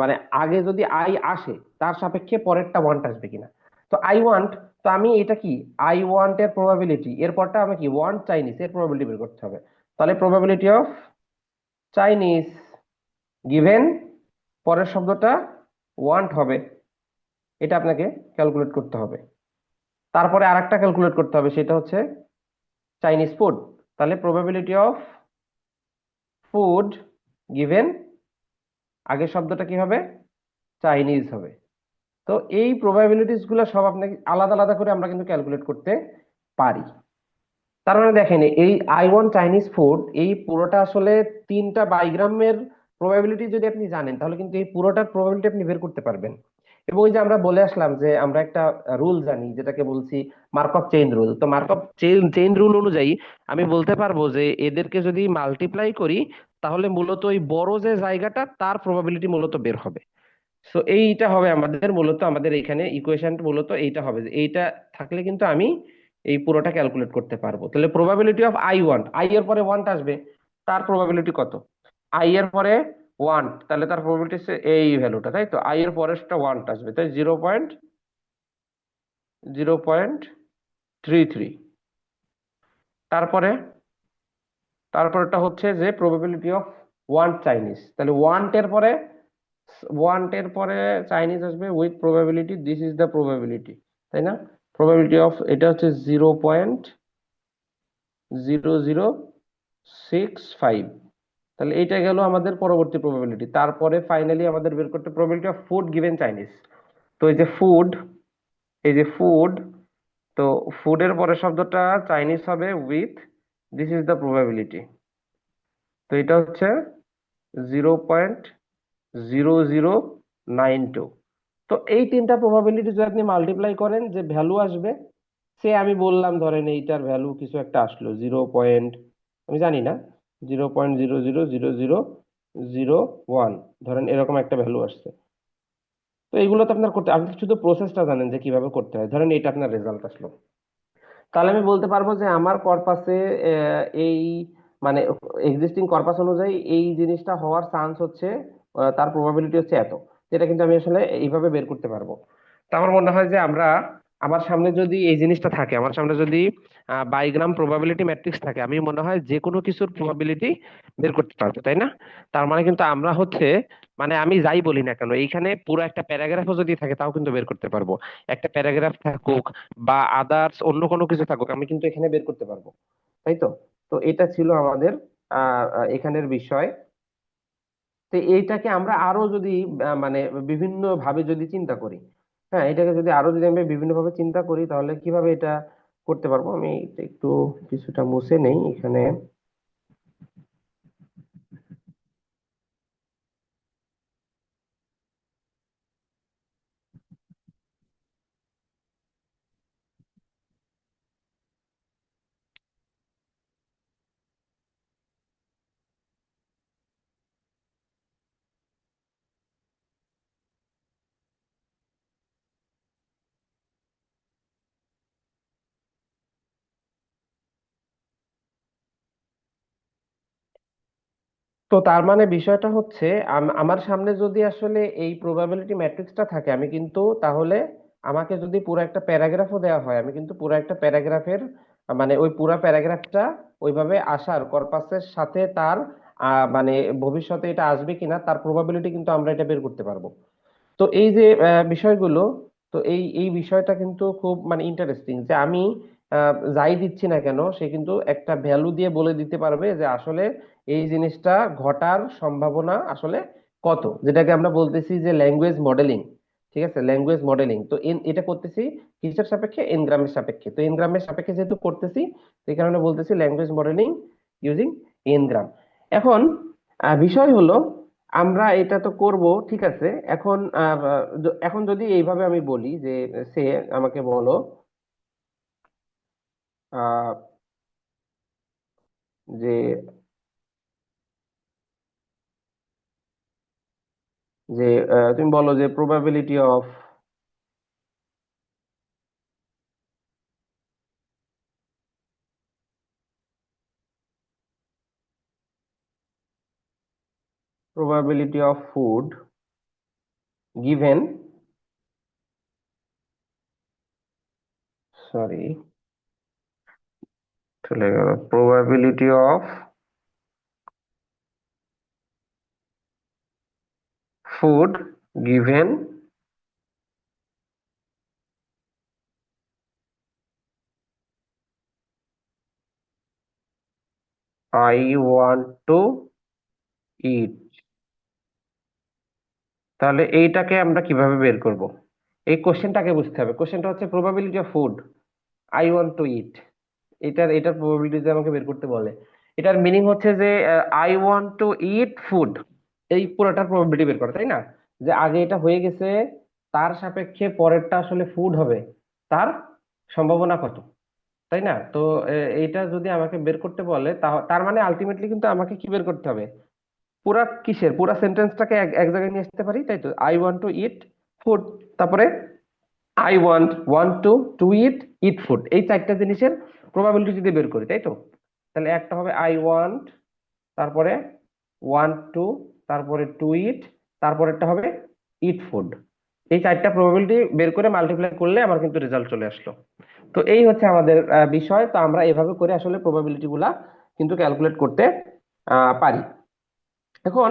মানে আগে যদি আই আসে তার সাপেক্ষে পরেরটা ওয়ান্ট আসবে কিনা। তো আই ওয়ান্ট, তো আমি এটা কি আই ওয়ান্ট এর প্রবাবিলিটি, এরপরটা আমি কি ওয়ান্ট চাইনিজ এর প্রবাবিলিটি বের করতে হবে। তাহলে প্রবাবিলিটি অফ চাইনিজ গিভেন পরের শব্দটা ওয়ান্ট হবে, এটা আপনাকে ক্যালকুলেট করতে হবে। তারপরে আরেকটা ক্যালকুলেট করতে হবে, সেটা হচ্ছে চাইনিজ ফুড। তাহলে প্রবাবিলিটি অফ ফুড গিভেন আগের শব্দটা কি হবে চাইনিজ হবে। তো এই প্রবাবিলিটিস গুলো সব আপনাকে আলাদা আলাদা করে আমরা কিন্তু ক্যালকুলেট করতে পারি। তার মানে দেখেন এই আই ওয়ান্ট চাইনিজ ফুড এই পুরোটা আসলে তিনটা বাইগ্রামের প্রবাবিলিটি যদি আপনি জানেন তাহলে কিন্তু এই পুরোটার প্রবাবিলিটি আপনি বের করতে পারবেন। এবং ওই যে আমরা বলে আসলাম যে আমরা একটা রুল জানি যেটাকে বলছি মার্কঅফ চেইন রুল। তো মার্কঅফ চেইন চেইন রুল অনুযায়ী আমি বলতে পারবো যে এদেরকে যদি মাল্টিপ্লাই করি তাহলে মূলত ওই বড় যে জায়গাটা তার প্রবাবিলিটি মূলত বের হবে। সো এইটা হবে আমাদের মূলত আমাদের এখানে ইকুয়েশন মূলত এইটা হবে, যে এইটা থাকলে কিন্তু আমি এই পুরোটা ক্যালকুলেট করতে পারবো। তাহলে probability of I want, I এর পরে ওয়ান্ট আসবে, তার প্রবাবিলিটি কত, আই এর পরে ওয়ান্ট, তাহলে তার প্রবাবিলিটি হচ্ছে এই ভ্যালুটা, তাই তো। আই এর পরেরটা ওয়ান্ট আসবে, তাই 0.33। তারপরে তারপরটা হচ্ছে যে প্রবাবিলিটি অফ ওয়ান্ট চাইনিজ, তাহলে ওয়ান্টের পরে চাইনিজ আসবে with probability, this is the probability, তাই না। প্রবাবিলিটি অফ এটা হচ্ছে 0.0065। তাহলে এইটা গেল আমাদের পরবর্তী প্রবাবিলিটি। তারপরে ফাইনালি আমাদের বের করতে probability of food given Chinese. তো এই যে ফুড, তো ফুডের পরের শব্দটা চাইনিজ হবে with, this is the probability. তো এটা হচ্ছে 0.0092। তো এই তিনটা প্রবাবিলিটি যদি আপনি মাল্টিপ্লাই করেন যে ভ্যালু আসবে, সে আমি বললাম ধরেন এইটার ভ্যালু কিছু একটা আসলো 0. আমি জানি না, 0.000001 ধরেন এরকম একটা ভ্যালু আসছে। তো এইগুলো তো আপনার করতে, আপনি শুধু প্রসেসটা জানেন যে কিভাবে করতে হয়। ধরেন এটা আপনার রেজাল্ট আসলো, তাহলে আমি বলতে পারবো যে আমার কর্পাসে এই মানে এক্সিস্টিং কর্পাস অনুযায়ী এই জিনিসটা হওয়ার চান্স হচ্ছে তার প্রবাবিলিটি হচ্ছে এত। যেটা কিন্তু আমি আসলে এইভাবে বের করতে পারবো। তো আমার মনে হয় যে আমার সামনে যদি এই জিনিসটা থাকে, আমার সামনে যদি বাইগ্রাম প্রবাবিলিটি ম্যাট্রিক্স থাকে, আমি মনে হয় যে কোনো কিছুর প্রবাবিলিটি বের করতে পারবো, তাই না। তার মানে কিন্তু আমরা হচ্ছে মানে আমি যাই বলি না কেন এইখানে পুরো একটা প্যারাগ্রাফও যদি থাকে তাও কিন্তু বের করতে পারবো। একটা প্যারাগ্রাফ থাকুক বা আদার্স অন্য কোনো কিছু থাকুক আমি কিন্তু এখানে বের করতে পারবো, তাই তো। তো এটা ছিল আমাদের এখানের বিষয়। তো এইটাকে আমরা আরো যদি মানে বিভিন্ন ভাবে যদি চিন্তা করি, হ্যাঁ এটাকে যদি আরো যদি আমরা বিভিন্ন ভাবে চিন্তা করি তাহলে কিভাবে এটা করতে পারবো। আমি এটা একটু কিছুটা মুছে নেই এখানে। তো তার মানে বিষয়টা হচ্ছে আমার সামনে যদি আসলে এই প্রবাবিলিটি ম্যাট্রিক্সটা থাকে আমি কিন্তু তাহলে আমাকে যদি পুরো একটা প্যারাগ্রাফও দেওয়া হয় আমি কিন্তু পুরো একটা প্যারাগ্রাফের মানে ওই পুরো প্যারাগ্রাফটা ওইভাবে আসার কর্পাসের সাথে তার মানে ভবিষ্যতে এটা আসবে কিনা তার প্রবাবিলিটি কিন্তু আমরা এটা বের করতে পারবো। তো এই যে বিষয়গুলো, তো এই বিষয়টা কিন্তু খুব মানে ইন্টারেস্টিং, যে আমি যাই দিচ্ছি না কেন সে কিন্তু একটা ভ্যালু দিয়ে বলে দিতে পারবে যে আসলে এই জিনিসটা ঘটার সম্ভাবনা আসলে কত, যেটাকে আমরা বলতেছি যে ল্যাঙ্গুয়েজ মডেলিং। ঠিক আছে, ল্যাঙ্গুয়েজ মডেলিং। তো এটা করতেছি কিসের সাপেক্ষে? এন গ্রামের সাপেক্ষে। তো এন গ্রামের সাপেক্ষে যেহেতু করতেছি, তো এই কারণে বলতেছি ল্যাঙ্গুয়েজ মডেলিং ইউজিং এন গ্রাম। এখন বিষয় হলো, আমরা এটা তো করব, ঠিক আছে। এখন এখন যদি এইভাবে আমি বলি যে সে আমাকে বলো আহ, যে যে তুমি বলো যে probability of food given, sorry চলে গেল, probability of food given I want to eat। তাহলে এইটাকে আমরা কিভাবে বের করব? এই কোশ্চেনটাকে বুঝতে হবে। কোশ্চেনটা হচ্ছে probability of food I want to eat. এটার প্রবাবিলিটি যদি আমাকে বের করতে বলে, এটার মিনিং হচ্ছে যে I want to eat food, এই পুরোটার প্রবাবিলিটি বের করা, তাই না? যে আগে এটা হয়ে গেছে, তার সাপেক্ষে পরেরটা আসলে ফুড হবে, তার সম্ভাবনা কত, তাই না? তো এইটা যদি আমাকে বের করতে বলে, তার মানে আলটিমেটলি কিন্তু আমাকে কি বের করতে হবে? পুরা সেন্টেন্সটাকে এক এক জায়গায় নিয়ে আসতে পারি, তাই তো। I want to eat food, তারপরে I want to eat food, এই চারটা জিনিসের প্রবাবিলিটি যদি বের করি, তাই তো। তাহলে একটা হবে আই ওয়ান্ট, তারপরে ওয়ান্ট টু, তারপরে টু ইট, তারপরে একটা হবে ইট ফুড। এই চারটা প্রবাবিলিটি বের করে মাল্টিপ্লাই করলে আমার কিন্তু রেজাল্ট চলে আসলো। তো এই হচ্ছে আমাদের বিষয়। তো আমরা এভাবে করে আসলে প্রবাবিলিটি গুলা কিন্তু ক্যালকুলেট করতে পারি। এখন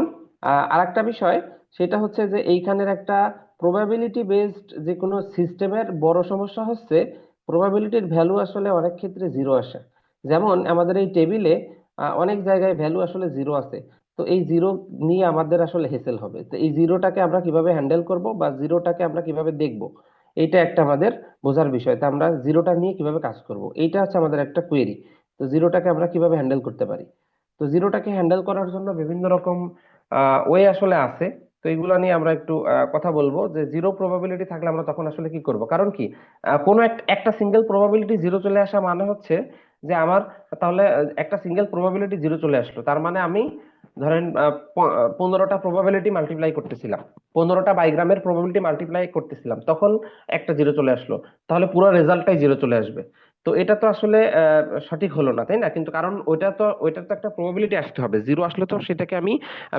আরেকটা বিষয়, সেটা হচ্ছে যে এইখানের একটা প্রবাবিলিটি বেসড যে কোনো সিস্টেমের বড় সমস্যা হচ্ছে প্রবাবিলিটির ভ্যালু আসলে অনেক ক্ষেত্রে জিরো আসে। যেমন আমাদের এই টেবিলে অনেক জায়গায় ভ্যালু আসলে জিরো আছে। তো এই জিরো নিয়ে আমাদের আসলে হেসেল হবে। তো এই জিরোটাকে আমরা কিভাবে হ্যান্ডেল করব বা জিরোটাকে আমরা কিভাবে দেখব, এইটা একটা আমাদের বোঝার বিষয়। তো আমরা জিরোটা নিয়ে কিভাবে কাজ করব, এইটা হচ্ছে আমাদের একটা কোয়েরি। তো জিরোটাকে আমরা কিভাবে হ্যান্ডেল করতে পারি? তো জিরোটাকে হ্যান্ডেল করার জন্য বিভিন্ন রকম ওয়ে আসলে আছে। তো এগুলো নিয়ে আমরা একটু কথা বলবো যে জিরো প্রবাবিলিটি থাকলে আমরা তখন আসলে কি করব। কারণ কি, কোনো একটা সিঙ্গেল প্রবাবিলিটি জিরো চলে আসা মানে হচ্ছে যে আমার, তাহলে একটা সিঙ্গেল প্রবাবিলিটি জিরো চলে আসলো, তার মানে আমি ধরেন 15টা প্রবাবিলিটি মাল্টিপ্লাই করতেছিলাম, 15টা বাইগ্রামের প্রবাবিলিটি মাল্টিপ্লাই করতেছিলাম, তখন একটা জিরো চলে আসলো, তাহলে পুরো রেজাল্টটাই জিরো চলে আসবে। তো এটা তো আসলে সঠিক হলো না, তাই না? কিন্তু কারণ ওইটার তো একটা প্রবাবিলিটি আসতে হবে, জিরো আসলে তো সেটাকে আমি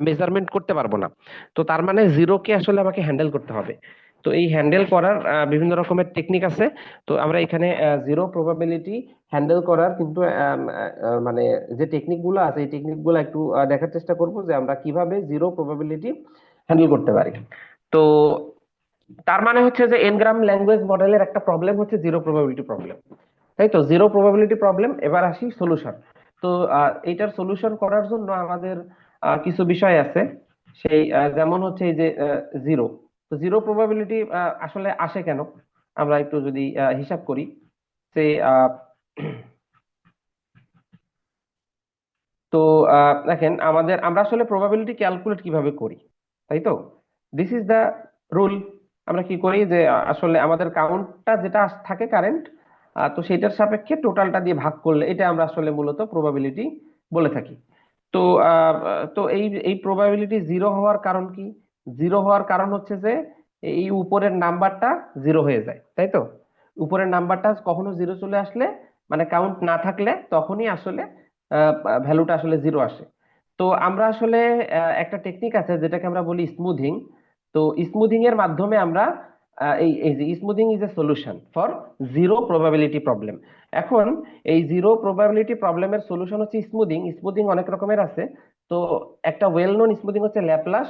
মেজারমেন্ট করতে পারবো না। তো তার মানে জিরোকে আসলে আমাকে হ্যান্ডেল করতে হবে। তো এই হ্যান্ডেল করার বিভিন্ন রকমের টেকনিক আছে। তো আমরা এখানে জিরো প্রবাবিলিটি হ্যান্ডেল করার কিন্তু মানে যে টেকনিক গুলো আছে, এই টেকনিক গুলো একটু দেখার চেষ্টা করব যে আমরা কিভাবে জিরো প্রবাবিলিটি হ্যান্ডেল করতে পারি। তো তার মানে হচ্ছে যে এনগ্রাম ল্যাঙ্গুয়েজ মডেলের একটা প্রবলেম হচ্ছে জিরো প্রবাবিলিটি প্রবলেম, তাই তো। Zero probability problem. এবার আসি সলিউশন। তো এইটার সলিউশন করার জন্য আমাদের কিছু বিষয় আছে। সেই যেমন হচ্ছে এই যে জিরো। তো জিরো প্রবাবিলিটি আসলে আসে কেন, আমরা একটু যদি হিসাব করি। সে তো দেখেন, আমরা আসলে প্রবাবিলিটি ক্যালকুলেট কিভাবে করি, তাই তো। This is the rule. আমরা কি করি যে আসলে আমাদের কাউন্টটা যেটা থাকে কারেন্ট, তো সেটার সাপেক্ষে টোটালটা দিয়ে ভাগ করলে এটা আমরা আসলে মূলত প্রবাবিলিটি বলে থাকি। তো আহ, তো এই প্রবাবিলিটি জিরো হওয়ার কারণ কি? জিরো হওয়ার কারণ হচ্ছে যে এই উপরের নাম্বারটা জিরো হয়ে যায়, তাই তো। উপরের নাম্বারটা কখনো জিরো চলে আসলে, মানে কাউন্ট না থাকলে, তখনই আসলে ভ্যালুটা আসলে জিরো আসে। তো আমরা আসলে একটা টেকনিক আছে যেটাকে আমরা বলি স্মুথিং। তো স্মুথিং এর মাধ্যমে আমরা এই যে smoothing is a solution for zero probability problem. এখন এই জিরো প্রবাবিলিটি প্রবলেমের সলিউশন হচ্ছে স্মুথিং। স্মুথিং অনেক রকমের আছে। তো একটা ওয়েল নোন স্মুথিং হচ্ছে ল্যাপ্লাস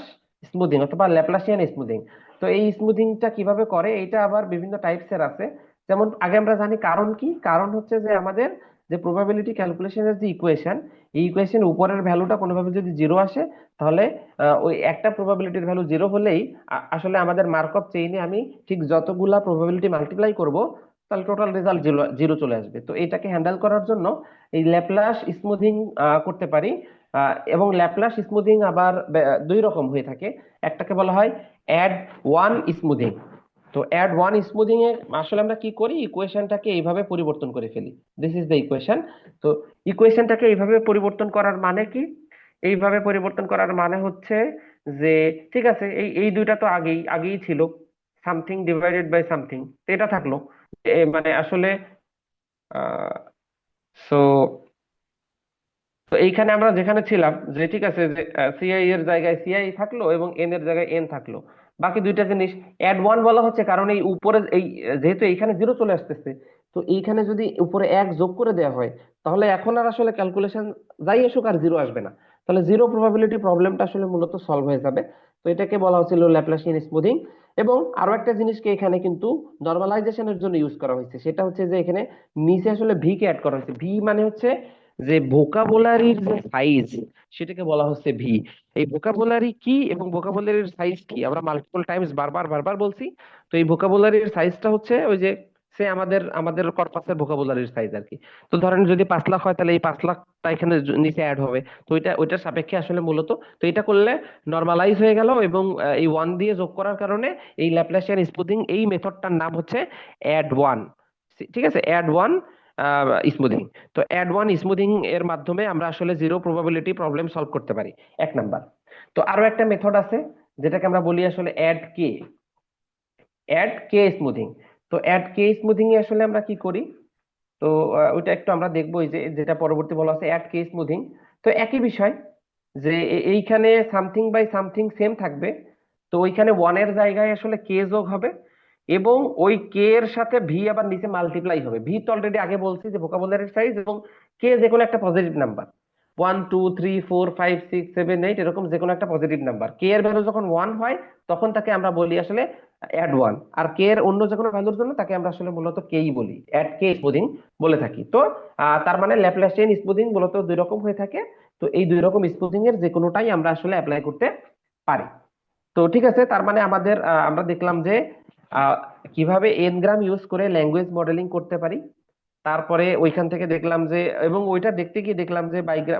স্মুথিং অথবা ল্যাপ্লাসিয়ান স্মুথিং। তো এই স্মুথিংটা কিভাবে করে, এইটা আবার বিভিন্ন টাইপস এর আছে। যেমন আগে আমরা জানি কারণ কি, কারণ হচ্ছে যে আমাদের যে প্রবাবিলিটি ক্যালকুলেশনের যে ইকুয়েশন, এই ইকুয়েশন উপরের ভ্যালুটা কোনোভাবে যদি জিরো আসে, তাহলে ওই একটা প্রবাবিলিটির ভ্যালু জিরো হলেই আসলে আমাদের মার্কআপ চেইনে আমি ঠিক যতগুলা প্রবাবিলিটি মাল্টিপ্লাই করব, তাহলে টোটাল রেজাল্ট জিরো জিরো চলে আসবে। তো এটাকে হ্যান্ডেল করার জন্য এই ল্যাপ্লাস স্মুথিং করতে পারি। এবং ল্যাপ্লাস স্মুথিং আবার দুই রকম হয়ে থাকে। একটাকে বলা হয় অ্যাড ওয়ান স্মুথিং। তো অ্যাড ওয়ান স্মুথিং এ আসলে আমরা কি করি, ইকুয়েশনটাকে এইভাবে পরিবর্তন করে ফেলি। This is the equation. তো ইকুয়েশনটাকে এইভাবে পরিবর্তন করার মানে কি? এইভাবে পরিবর্তন করার মানে হচ্ছে যে, ঠিক আছে, এই এই দুইটা তো আগেই আগেই ছিল, সামথিং ডিভাইডেড বাই সামথিং, এটা থাকলো। মানে আসলে সো তো এইখানে আমরা যেখানে ছিলাম যে, ঠিক আছে, যে সিআই এর জায়গায় সিআই থাকলো এবং এন এর জায়গায় এন থাকলো। বাকি দুইটা জিনিস অ্যাড ওয়ান বলা হচ্ছে কারণ এই উপরে এই যেহেতু এইখানে জিরো চলে আসতেছে, তো এইখানে যদি উপরে এক যোগ করে দেওয়া হয়, তাহলে এখন আর আসলে ক্যালকুলেশন যাই আসুক আর জিরো আসবে না। তাহলে জিরো প্রবাবিলিটি প্রবলেমটা আসলে মূলত সলভ হয়ে যাবে। তো এটাকে বলা হচ্ছিল ল্যাপ্লাসিয়ান স্মুথিং। এবং আরো একটা জিনিসকে এখানে কিন্তু নর্মালাইজেশনের জন্য ইউজ করা হয়েছে, সেটা হচ্ছে যে এখানে নিচে আসলে ভি কে অ্যাড করা হয়েছে। ভি মানে হচ্ছে যে ভোকাবুলারির যে সাইজ, সেটাকে বলা হচ্ছে ভি। এই ভোকাবুলারি কি এবং ভোকাবুলারির সাইজ কি আমরা মাল্টিপল টাইমস বারবার বারবার বলছি। তো এই ভোকাবুলারির সাইজটা হচ্ছে ওই যে সে আমাদের আমাদের কর্পাসের ভোকাবুলারির সাইজ আর কি। তো ধরেন যদি 5 লাখ হয়, তাহলে এই 5 লাখটা এখানে নিচে অ্যাড হবে। তো ওইটার সাপেক্ষে আসলে মূলত, তো এটা করলে নর্মালাইজ হয়ে গেল এবং এই ওয়ান দিয়ে যোগ করার কারণে এই ল্যাপ্লাসিয়ান স্মুথিং এই মেথডটার নাম হচ্ছে অ্যাড ওয়ান। ঠিক আছে, অ্যাড ওয়ান স্মুথিং। তো অ্যাড ওয়ান স্মুথিং এর মাধ্যমে আমরা আসলে জিরো প্রবাবিলিটি প্রবলেম সলভ করতে পারি, এক নাম্বার। তো আরো একটা মেথড আছে, যেটাকে আমরা বলি আসলে অ্যাড কে স্মুথিং। তো অ্যাড কে স্মুথিং এ আসলে আমরা কি করি? তো ওইটা একটু আমরা দেখবো, এই যে যেটা পরবর্তী বলা আছে অ্যাড কে স্মুথিং। তো একই বিষয়, যে এইখানে সামথিং বাই সামথিং সেম থাকবে। তো ওইখানে ওয়ানের জায়গায় আসলে কে যোগ হবে এবং ওই কে এর সাথে ভি আবার নিচে মাল্টিপ্লাই হবে। ভি তো অলরেডি আগে বলছি যে ভোকাবুলারি সাইজ, এবং কে যে কোনো একটা পজিটিভ নাম্বার, 1 2 3 4 5 6 7 8 এরকম যে কোনো একটা পজিটিভ নাম্বার। কে এর ভ্যালু যখন ওয়ান হয়, তখন তাকে আমরা বলি আসলে অ্যাড ওয়ান। আর কে এর অন্য যে কোনো ভ্যালুর জন্য তাকে আমরা আসলে মূলত কেই বলি, অ্যাড কে স্মুথিং বলে থাকি। তো তার মানে ল্যাপ্লাসিয়ান স্মুথিং মূলত দুই রকম হয়ে থাকে। তো এই দুই রকম স্মুথিং এর যে কোনোটাই আমরা আসলে অ্যাপ্লাই করতে পারি। তো ঠিক আছে, তার মানে আমাদের আমরা দেখলাম যে আহ, কিভাবে এনগ্রাম ইউজ করে ল্যাঙ্গুয়েজ মডেলিং করতে পারি। তারপরে ওইখান থেকে দেখলাম যে, এবং ওইটা দেখতে গিয়ে দেখলাম যে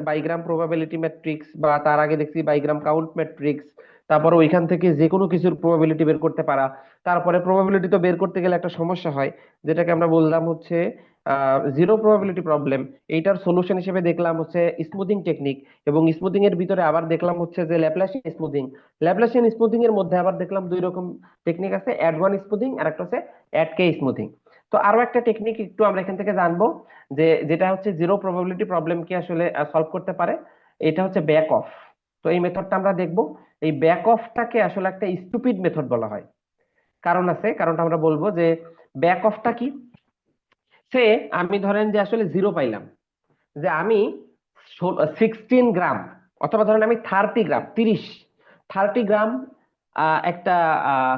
বাইগ্রাম প্রবাবিলিটি ম্যাট্রিক্স, বা তার আগে দেখছি বাইগ্রাম কাউন্ট ম্যাট্রিক্স। তারপরে ওইখান থেকে যে কোনো কিছুর প্রবাবিলিটি বের করতে পারা। তারপরে প্রবাবিলিটি তো বের করতে গেলে একটা সমস্যা হয়, যেটাকে আমরা বললাম হচ্ছে জিরো প্রবাবিলিটি প্রবলেম। এইটার সলিউশন হিসেবে দেখলাম হচ্ছে স্মুথিং টেকনিক। এবং স্মুথিং এর ভিতরে আবার দেখলাম হচ্ছে যে ল্যাপ্লাসিয়ান স্মুথিং। ল্যাপ্লাসিয়ান স্মুথিং এর মধ্যে আবার দেখলাম দুই রকম টেকনিক আছে, অ্যাড ওয়ান স্মুথিং আর একটা হচ্ছে অ্যাড কে স্মুথিং। তো আরো একটা টেকনিক একটু আমরা এখান থেকে জানবো, যে যেটা হচ্ছে জিরো প্রবাবিলিটি প্রবলেমকে আসলে সলভ করতে পারে। এটা হচ্ছে ব্যাক অফ। তো এই মেথডটা আমরা দেখবো। এই ব্যাক অফটাকে আসলে একটা স্টুপিড মেথড বলা হয়। কারণ আছে, কারণটা আমরা বলবো যে ব্যাক অফটা কি। সে আমি ধরেন যে আসলে জিরো পাইলাম, যে আমি 16 গ্রাম, অথবা ধরেন আমি 30 গ্রাম, 30 গ্রাম একটা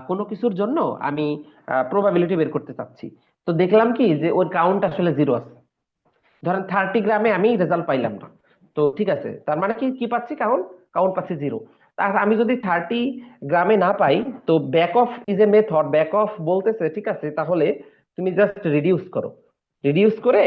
কোনো কিছুর জন্য আমি প্রবাবিলিটি বের করতে চাচ্ছি। তো দেখলাম কি যে ওর কাউন্ট আসলে জিরো আছে। ধরেন 30 গ্রামে আমি রেজাল্ট পাইলাম না। তো ঠিক আছে, তার মানে কি কি পাচ্ছি, কাউন্ট কাউন্ট পাচ্ছি জিরো। আর আমি যদি 30 গ্রামে না পাই, তো back of is a method. Back of বলতেছে ঠিক আছে, তাহলে তুমি জাস্ট রিডিউস করো। রিডিউস করে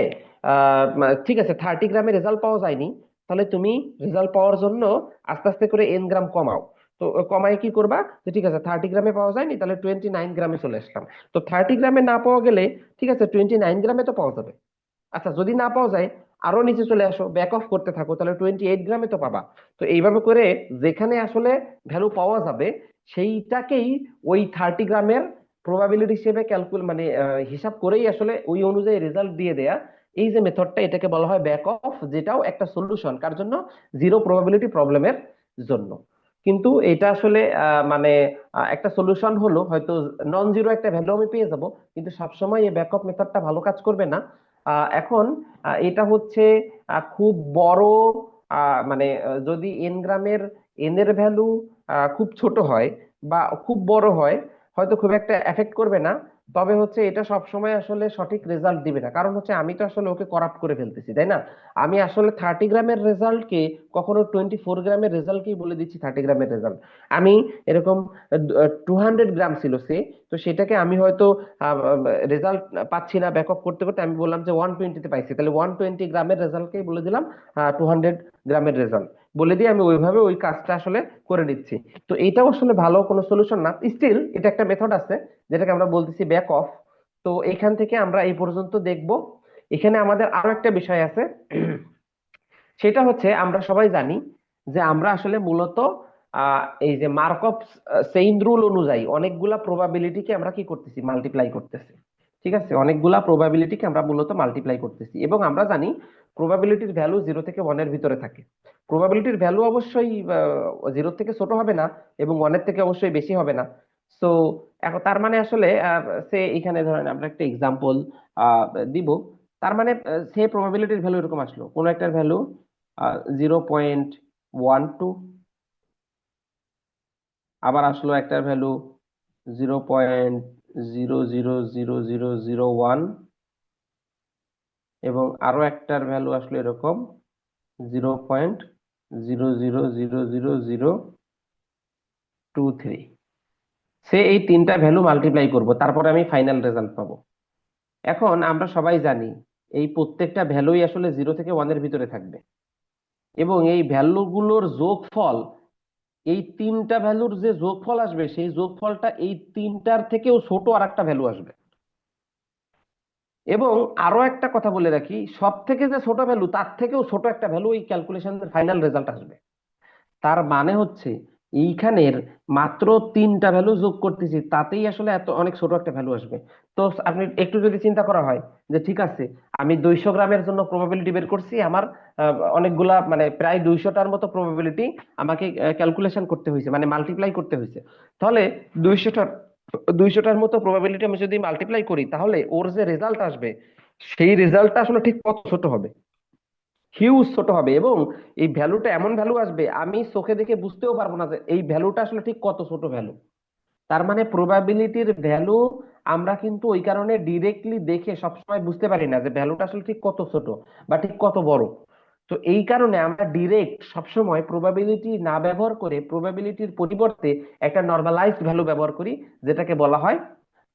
ঠিক আছে, 30 গ্রামে রেজাল্ট পাওয়া যায়নি, তাহলে তুমি রেজাল্ট পাওয়ার জন্য আস্তে আস্তে করে n গ্রাম কমাও। তো কমায় কি করবা, যে ঠিক আছে 30 গ্রামে পাওয়া যায়নি, তাহলে 29 গ্রামে চলে আসলাম। তো 30 গ্রামে না পাওয়া গেলে, ঠিক আছে, 29 গ্রামে তো পাওয়া যাবে। আচ্ছা, যদি না পাওয়া যায়, আরো নিচে চলে আসো, ব্যাক অফ করতে থাকো, তাহলে 28 গ্রামে তো পাবা। তো এইভাবে করে যেখানে আসলে ভ্যালু পাওয়া যাবে, সেইটাকেই ওই 30 গ্রামের প্রবাবিলিটি হিসেবে মানে হিসাব করেই আসলে ওই অনুযায়ী রেজাল্ট দিয়ে দেয়া। এই যে মেথডটা, এটাকে বলা হয় ব্যাক অফ, যেটাও একটা সলিউশন কার জন্য, জিরো প্রবাবিলিটি প্রবলেমের জন্য। কিন্তু এটা আসলে মানে একটা সলিউশন হলো, হয়তো নন জিরো একটা ভ্যালু আমি পেয়ে যাব, কিন্তু সবসময় এই ব্যাকআপ মেথডটা ভালো কাজ করবে না। এখন এটা হচ্ছে খুব বড়, মানে যদি এন গ্রামের এন এর ভ্যালু খুব ছোট হয় বা খুব বড় হয়, হয়তো খুব একটা এফেক্ট করবে না, তবে হচ্ছে এটা সব সময় আসলে সঠিক রেজাল্ট দিবে না। কারণ হচ্ছে আমি তো আসলে ওকে করাপ্ট করে ফেলতেছি, তাই না? আমি আসলে 30 গ্রামের রেজাল্টকে কখনো 24 গ্রামের রেজাল্টকেই বলে দিচ্ছি 30 গ্রামের রেজাল্ট। আমি এরকম 200 গ্রাম ছিল সে, তো সেটাকে আমি হয়তো রেজাল্ট পাচ্ছি না, ব্যাকআপ করতে করতে আমি বললাম যে 120-তে পাইছি, তাহলে 120 গ্রামের রেজাল্টকেই বলে দিলাম 200 গ্রামের রেজাল্ট, বলে দিয়ে আমি ওইভাবে ওই কাজটা আসলে করে নিচ্ছি। তো এটাও আসলে ভালো কোনো সলিউশন না, স্টিল এটা একটা মেথড আছে যেটাকে আমরা বলতেছি ব্যাক অফ। তো এখান থেকে আমরা এই পর্যন্ত দেখব। এখানে আমাদের আরো একটা বিষয় আছে, সেটা হচ্ছে আমরা সবাই জানি যে আমরা আসলে মূলত এই যে মার্কভ চেইন রুল অনুযায়ী অনেকগুলা প্রবাবিলিটিকে আমরা কি করতেছি, মাল্টিপ্লাই করতেছি। ঠিক আছে, অনেকগুলা প্রবাবিলিটিকে আমরা মূলত মাল্টিপ্লাই করতেছি, এবং আমরা জানি প্রবাবিলিটির ভ্যালু 0 থেকে 1-এর ভিতরে থাকে। প্রবাবিলিটির ভ্যালু অবশ্যই 0 থেকে ছোট হবে না, এবং 1-এর থেকে অবশ্যই বেশি হবে না। সো এখন তার মানে আসলে সে এখানে ধরেন আমরা একটা এক্সাম্পল দিব। তার মানে সে প্রবাবিলিটির ভ্যালু এরকম আসলো, কোন একটা ভ্যালু 0.12, আবার আসলো একটা ভ্যালু 0.000001, এবং আরো একটার ভ্যালু আসলো এরকম 0.00000023। সে এই তিনটা ভ্যালু মাল্টিপ্লাই করব, তারপরে আমি ফাইনাল রেজাল্ট পাবো। এখন আমরা সবাই জানি এই প্রত্যেকটা ভ্যালুই আসলে 0 থেকে 1-এর ভিতরে থাকবে, এবং এই ভ্যালুগুলোর যোগফল, এই তিনটা ভ্যালুর যে যোগফল আসবে সেই যোগফলটা এই তিনটার থেকেও ছোট আর একটা ভ্যালু আসবে। এবং আরো একটা কথা বলে রাখি, সব থেকে যে ছোট ভ্যালু তার থেকেও ছোট একটা ভ্যালু এই ক্যালকুলেশনের ফাইনাল রেজাল্ট আসবে। তার মানে হচ্ছে এইখানের মাত্র তিনটা ভ্যালু যোগ করতেছি, তাতেই আসলে এত অনেক ছোট একটা ভ্যালু আসবে। তো আপনি একটু যদি চিন্তা করা হয় যে ঠিক আছে, আমি 200 গ্রামের জন্য প্রবাবিলিটি বের করছি, আমার অনেকগুলা মানে প্রায় 200টার মতো প্রবাবিলিটি আমাকে ক্যালকুলেশন করতে হয়েছে, মানে মাল্টিপ্লাই করতে হয়েছে। তাহলে 200টার 200টার মতো প্রবাবিলিটি আমি যদি মাল্টিপ্লাই করি, তাহলে ওর যে রেজাল্ট আসবে সেই রেজাল্টটা আসলে ঠিক কত ছোট হবে, হিউজ ছোট হবে। এবং এই ভ্যালুটা এমন ভ্যালু আসবে আমি চোখে দেখে বুঝতেও পারবো না যে এই ভ্যালুটা আসলে ঠিক কত ছোট ভ্যালু। তার মানে প্রবাবিলিটির ভ্যালু আমরা কিন্তু ওই কারণে ডিরেক্টলি দেখে সবসময় বুঝতে পারি না যে ভ্যালুটা আসলে ঠিক কত ছোট বা ঠিক কত বড়। তো এই কারণে আমরা ডিরেক্ট সবসময় প্রবাবিলিটি না ব্যবহার করে প্রবাবিলিটির পরিবর্তে একটা নর্মালাইজড ভ্যালু ব্যবহার করি, যেটাকে বলা হয়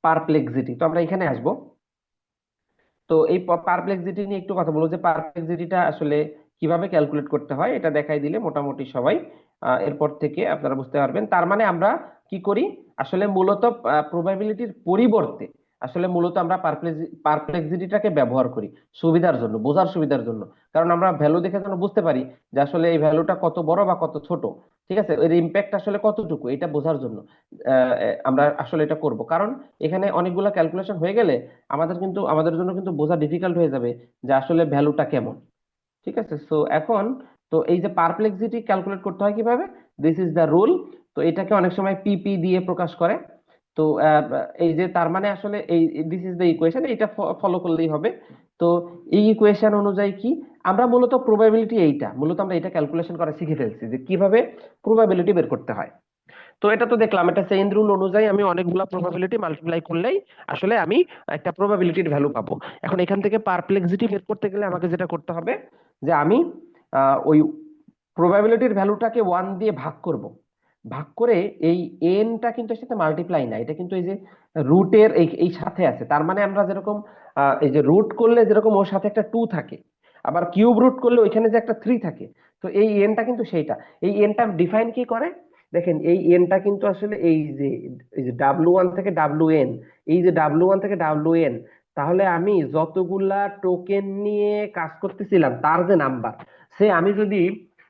পারপ্লেক্সিটি। তো আমরা এখানে আসবো। তো এই পারপ্লেক্সিটি নিয়ে একটু কথা বলবো, যে পারপ্লেক্সিটিটা আসলে কিভাবে ক্যালকুলেট করতে হয় এটা দেখাই দিলে মোটামুটি সবাই এরপর থেকে আপনারা বুঝতে পারবেন। তার মানে আমরা কি করি, আসলে মূলত প্রবাবিলিটির পরিবর্তে আসলে মূলত আমরা পারপ্লেক্সিটিটাকে ব্যবহার করি সুবিধার জন্য, বোঝার সুবিধার জন্য। কারণ আমরা ভ্যালু দেখে যেন বুঝতে পারি যে আসলে এই ভ্যালুটা কত বড় বা কত ছোট, ঠিক আছে, এর ইম্প্যাক্ট আসলে কতটুকু, এটা বোঝার জন্য আমরা আসলে এটা করব। কারণ এখানে অনেকগুলো ক্যালকুলেশন হয়ে গেলে আমাদের কিন্তু আমাদের জন্য কিন্তু বোঝা ডিফিকাল্ট হয়ে যাবে যে আসলে ভ্যালুটা কেমন। ঠিক আছে, সো এখন তো এই যে পারপ্লেক্সিটি ক্যালকুলেট করতে হয় কিভাবে, দিস ইজ দ্য রুল। তো এটাকে অনেক সময় পিপি দিয়ে প্রকাশ করে। তো এই যে তার মানে আসলে এই দিস ইজ দ্য ইকুয়েশন, এটা ফলো করলেই হবে। তো এই ইকুয়েশন অনুযায়ী কি আমরা মূলত প্রবাবিলিটি, এইটা মূলত আমরা এটা ক্যালকুলেশন করা শিখে ফেলছি যে কিভাবে প্রবাবিলিটি বের করতে হয়। তো এটা তো দেখলাম, এটা চেইন রুল অনুযায়ী আমি অনেকগুলা প্রবাবিলিটি মাল্টিপ্লাই করলেই আসলে আমি একটা প্রবাবিলিটির ভ্যালু পাবো। এখন এখান থেকে পারপ্লেক্সিটি বের করতে গেলে আমাকে যেটা করতে হবে যে আমি ওই প্রবাবিলিটির ভ্যালুটাকে 1 দিয়ে ভাগ করব। ভাগ করে এই এনটা কিন্তু এর সাথে মাল্টিপ্লাই না, এটা কিন্তু এই যে রুটের এই এই সাথে আছে। তার মানে আমরা যেরকম এই যে রুট করলে যেরকম ওর সাথে একটা 2 থাকে, আবার কিউব রুট করলে ওইখানে যে একটা 3 থাকে, তো এই এনটা কিন্তু সেইটা। এই এনটা ডিফাইন কি করে দেখেন, এই এনটা কিন্তু আসলে এই যে W1 থেকে WN, এই যে W1 থেকে WN, তাহলে আমি যতগুলা টোকেন নিয়ে কাজ করতেছিলাম তার যে নাম্বার, সে আমি যদি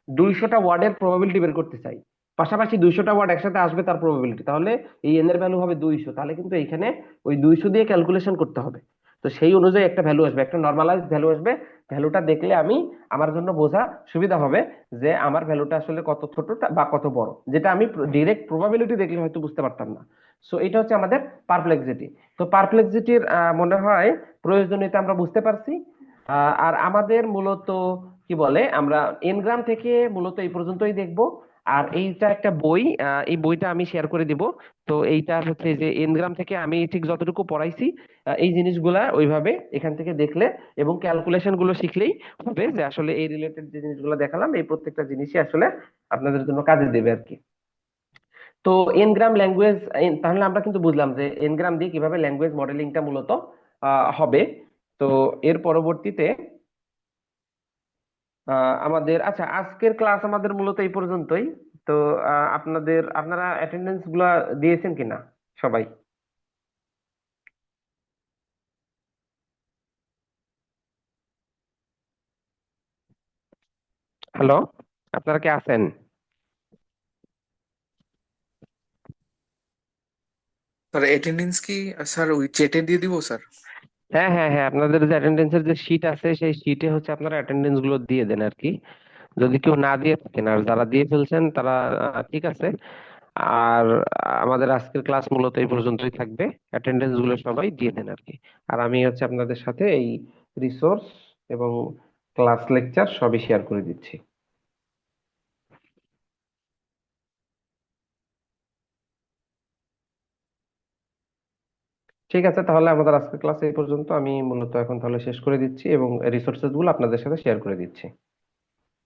200টা ওয়ার্ডের প্রবাবিলিটি বের করতে চাই, পাশাপাশি 200টা ওয়ার্ড একসাথে আসবে তার প্রবাবিলিটি, তাহলে এই এন এর ভ্যালু হবে 200। তাহলে কিন্তু এইখানে ওই 200 দিয়ে ক্যালকুলেশন করতে হবে। তো সেই অনুযায়ী একটা ভ্যালু আসবে, একটা নর্মালাইজড ভ্যালু আসবে। ভ্যালুটা দেখলে আমি আমার জন্য বোঝা সুবিধা হবে যে আমার ভ্যালুটা আসলে কত ছোট বা কত বড়, যেটা আমি ডিরেক্ট প্রবাবিলিটি দেখলে হয়তো বুঝতে পারতাম না। সো এটা হচ্ছে আমাদের পারপ্লেক্সিটি। তো পারপ্লেক্সিটির মনে হয় প্রয়োজনীয়তা আমরা বুঝতে পারছি। আর আমাদের মূলত কি বলে, আমরা এনগ্রাম থেকে মূলত এই পর্যন্তই দেখব। আর এইটা একটা বই, এই বইটা আমি শেয়ার করে দিব। তো এইটা হচ্ছে যে এনগ্রাম থেকে আমি ঠিক যতটুকু পড়াইছি, এই জিনিসগুলা ওইভাবে এখান থেকে দেখলে এবং ক্যালকুলেশন গুলো শিখলেই হবে যে আসলে এই রিলেটেড যে জিনিসগুলো দেখালাম এই প্রত্যেকটা জিনিসই আসলে আপনাদের জন্য কাজে দেবে আর কি। তো এনগ্রাম ল্যাঙ্গুয়েজ, তাহলে আমরা কিন্তু বুঝলাম যে এনগ্রাম দিয়ে কিভাবে ল্যাঙ্গুয়েজ মডেলিংটা মূলত হবে। তো এর পরবর্তীতে আমাদের, আচ্ছা, আজকের ক্লাস আমাদের মূলত এই পর্যন্তই। তো আপনারা অ্যাটেন্ডেন্স গুলা দিয়েছেন কিনা সবাই? হ্যালো, আপনারা কি আছেন? স্যার অ্যাটেন্ডেন্স কি স্যার ওই চেটে দিয়ে দিব স্যার? হ্যাঁ, হ্যাঁ, হ্যাঁ, আপনাদের যে অ্যাটেন্ডেন্সের যে শিট আছে সেই শিটে হচ্ছে আপনারা অ্যাটেন্ডেন্স গুলো দিয়ে দেন আর কি। যদি কেউ না দিয়ে থাকেন আর যারা দিয়ে ফেলছেন তারা ঠিক আছে। আর আমাদের আজকের ক্লাস মূলত এই পর্যন্তই থাকবে। অ্যাটেন্ডেন্স গুলো সবাই দিয়ে দেন আর কি। আর আমি হচ্ছে আপনাদের সাথে এই রিসোর্স এবং ক্লাস লেকচার সবই শেয়ার করে দিচ্ছি। ঠিক আছে, তাহলে আমাদের আজকের ক্লাস এই পর্যন্ত। আমি মূলত এখন তাহলে শেষ করে দিচ্ছি এবং রিসোর্সেস গুলো আপনাদের সাথে শেয়ার করে দিচ্ছি।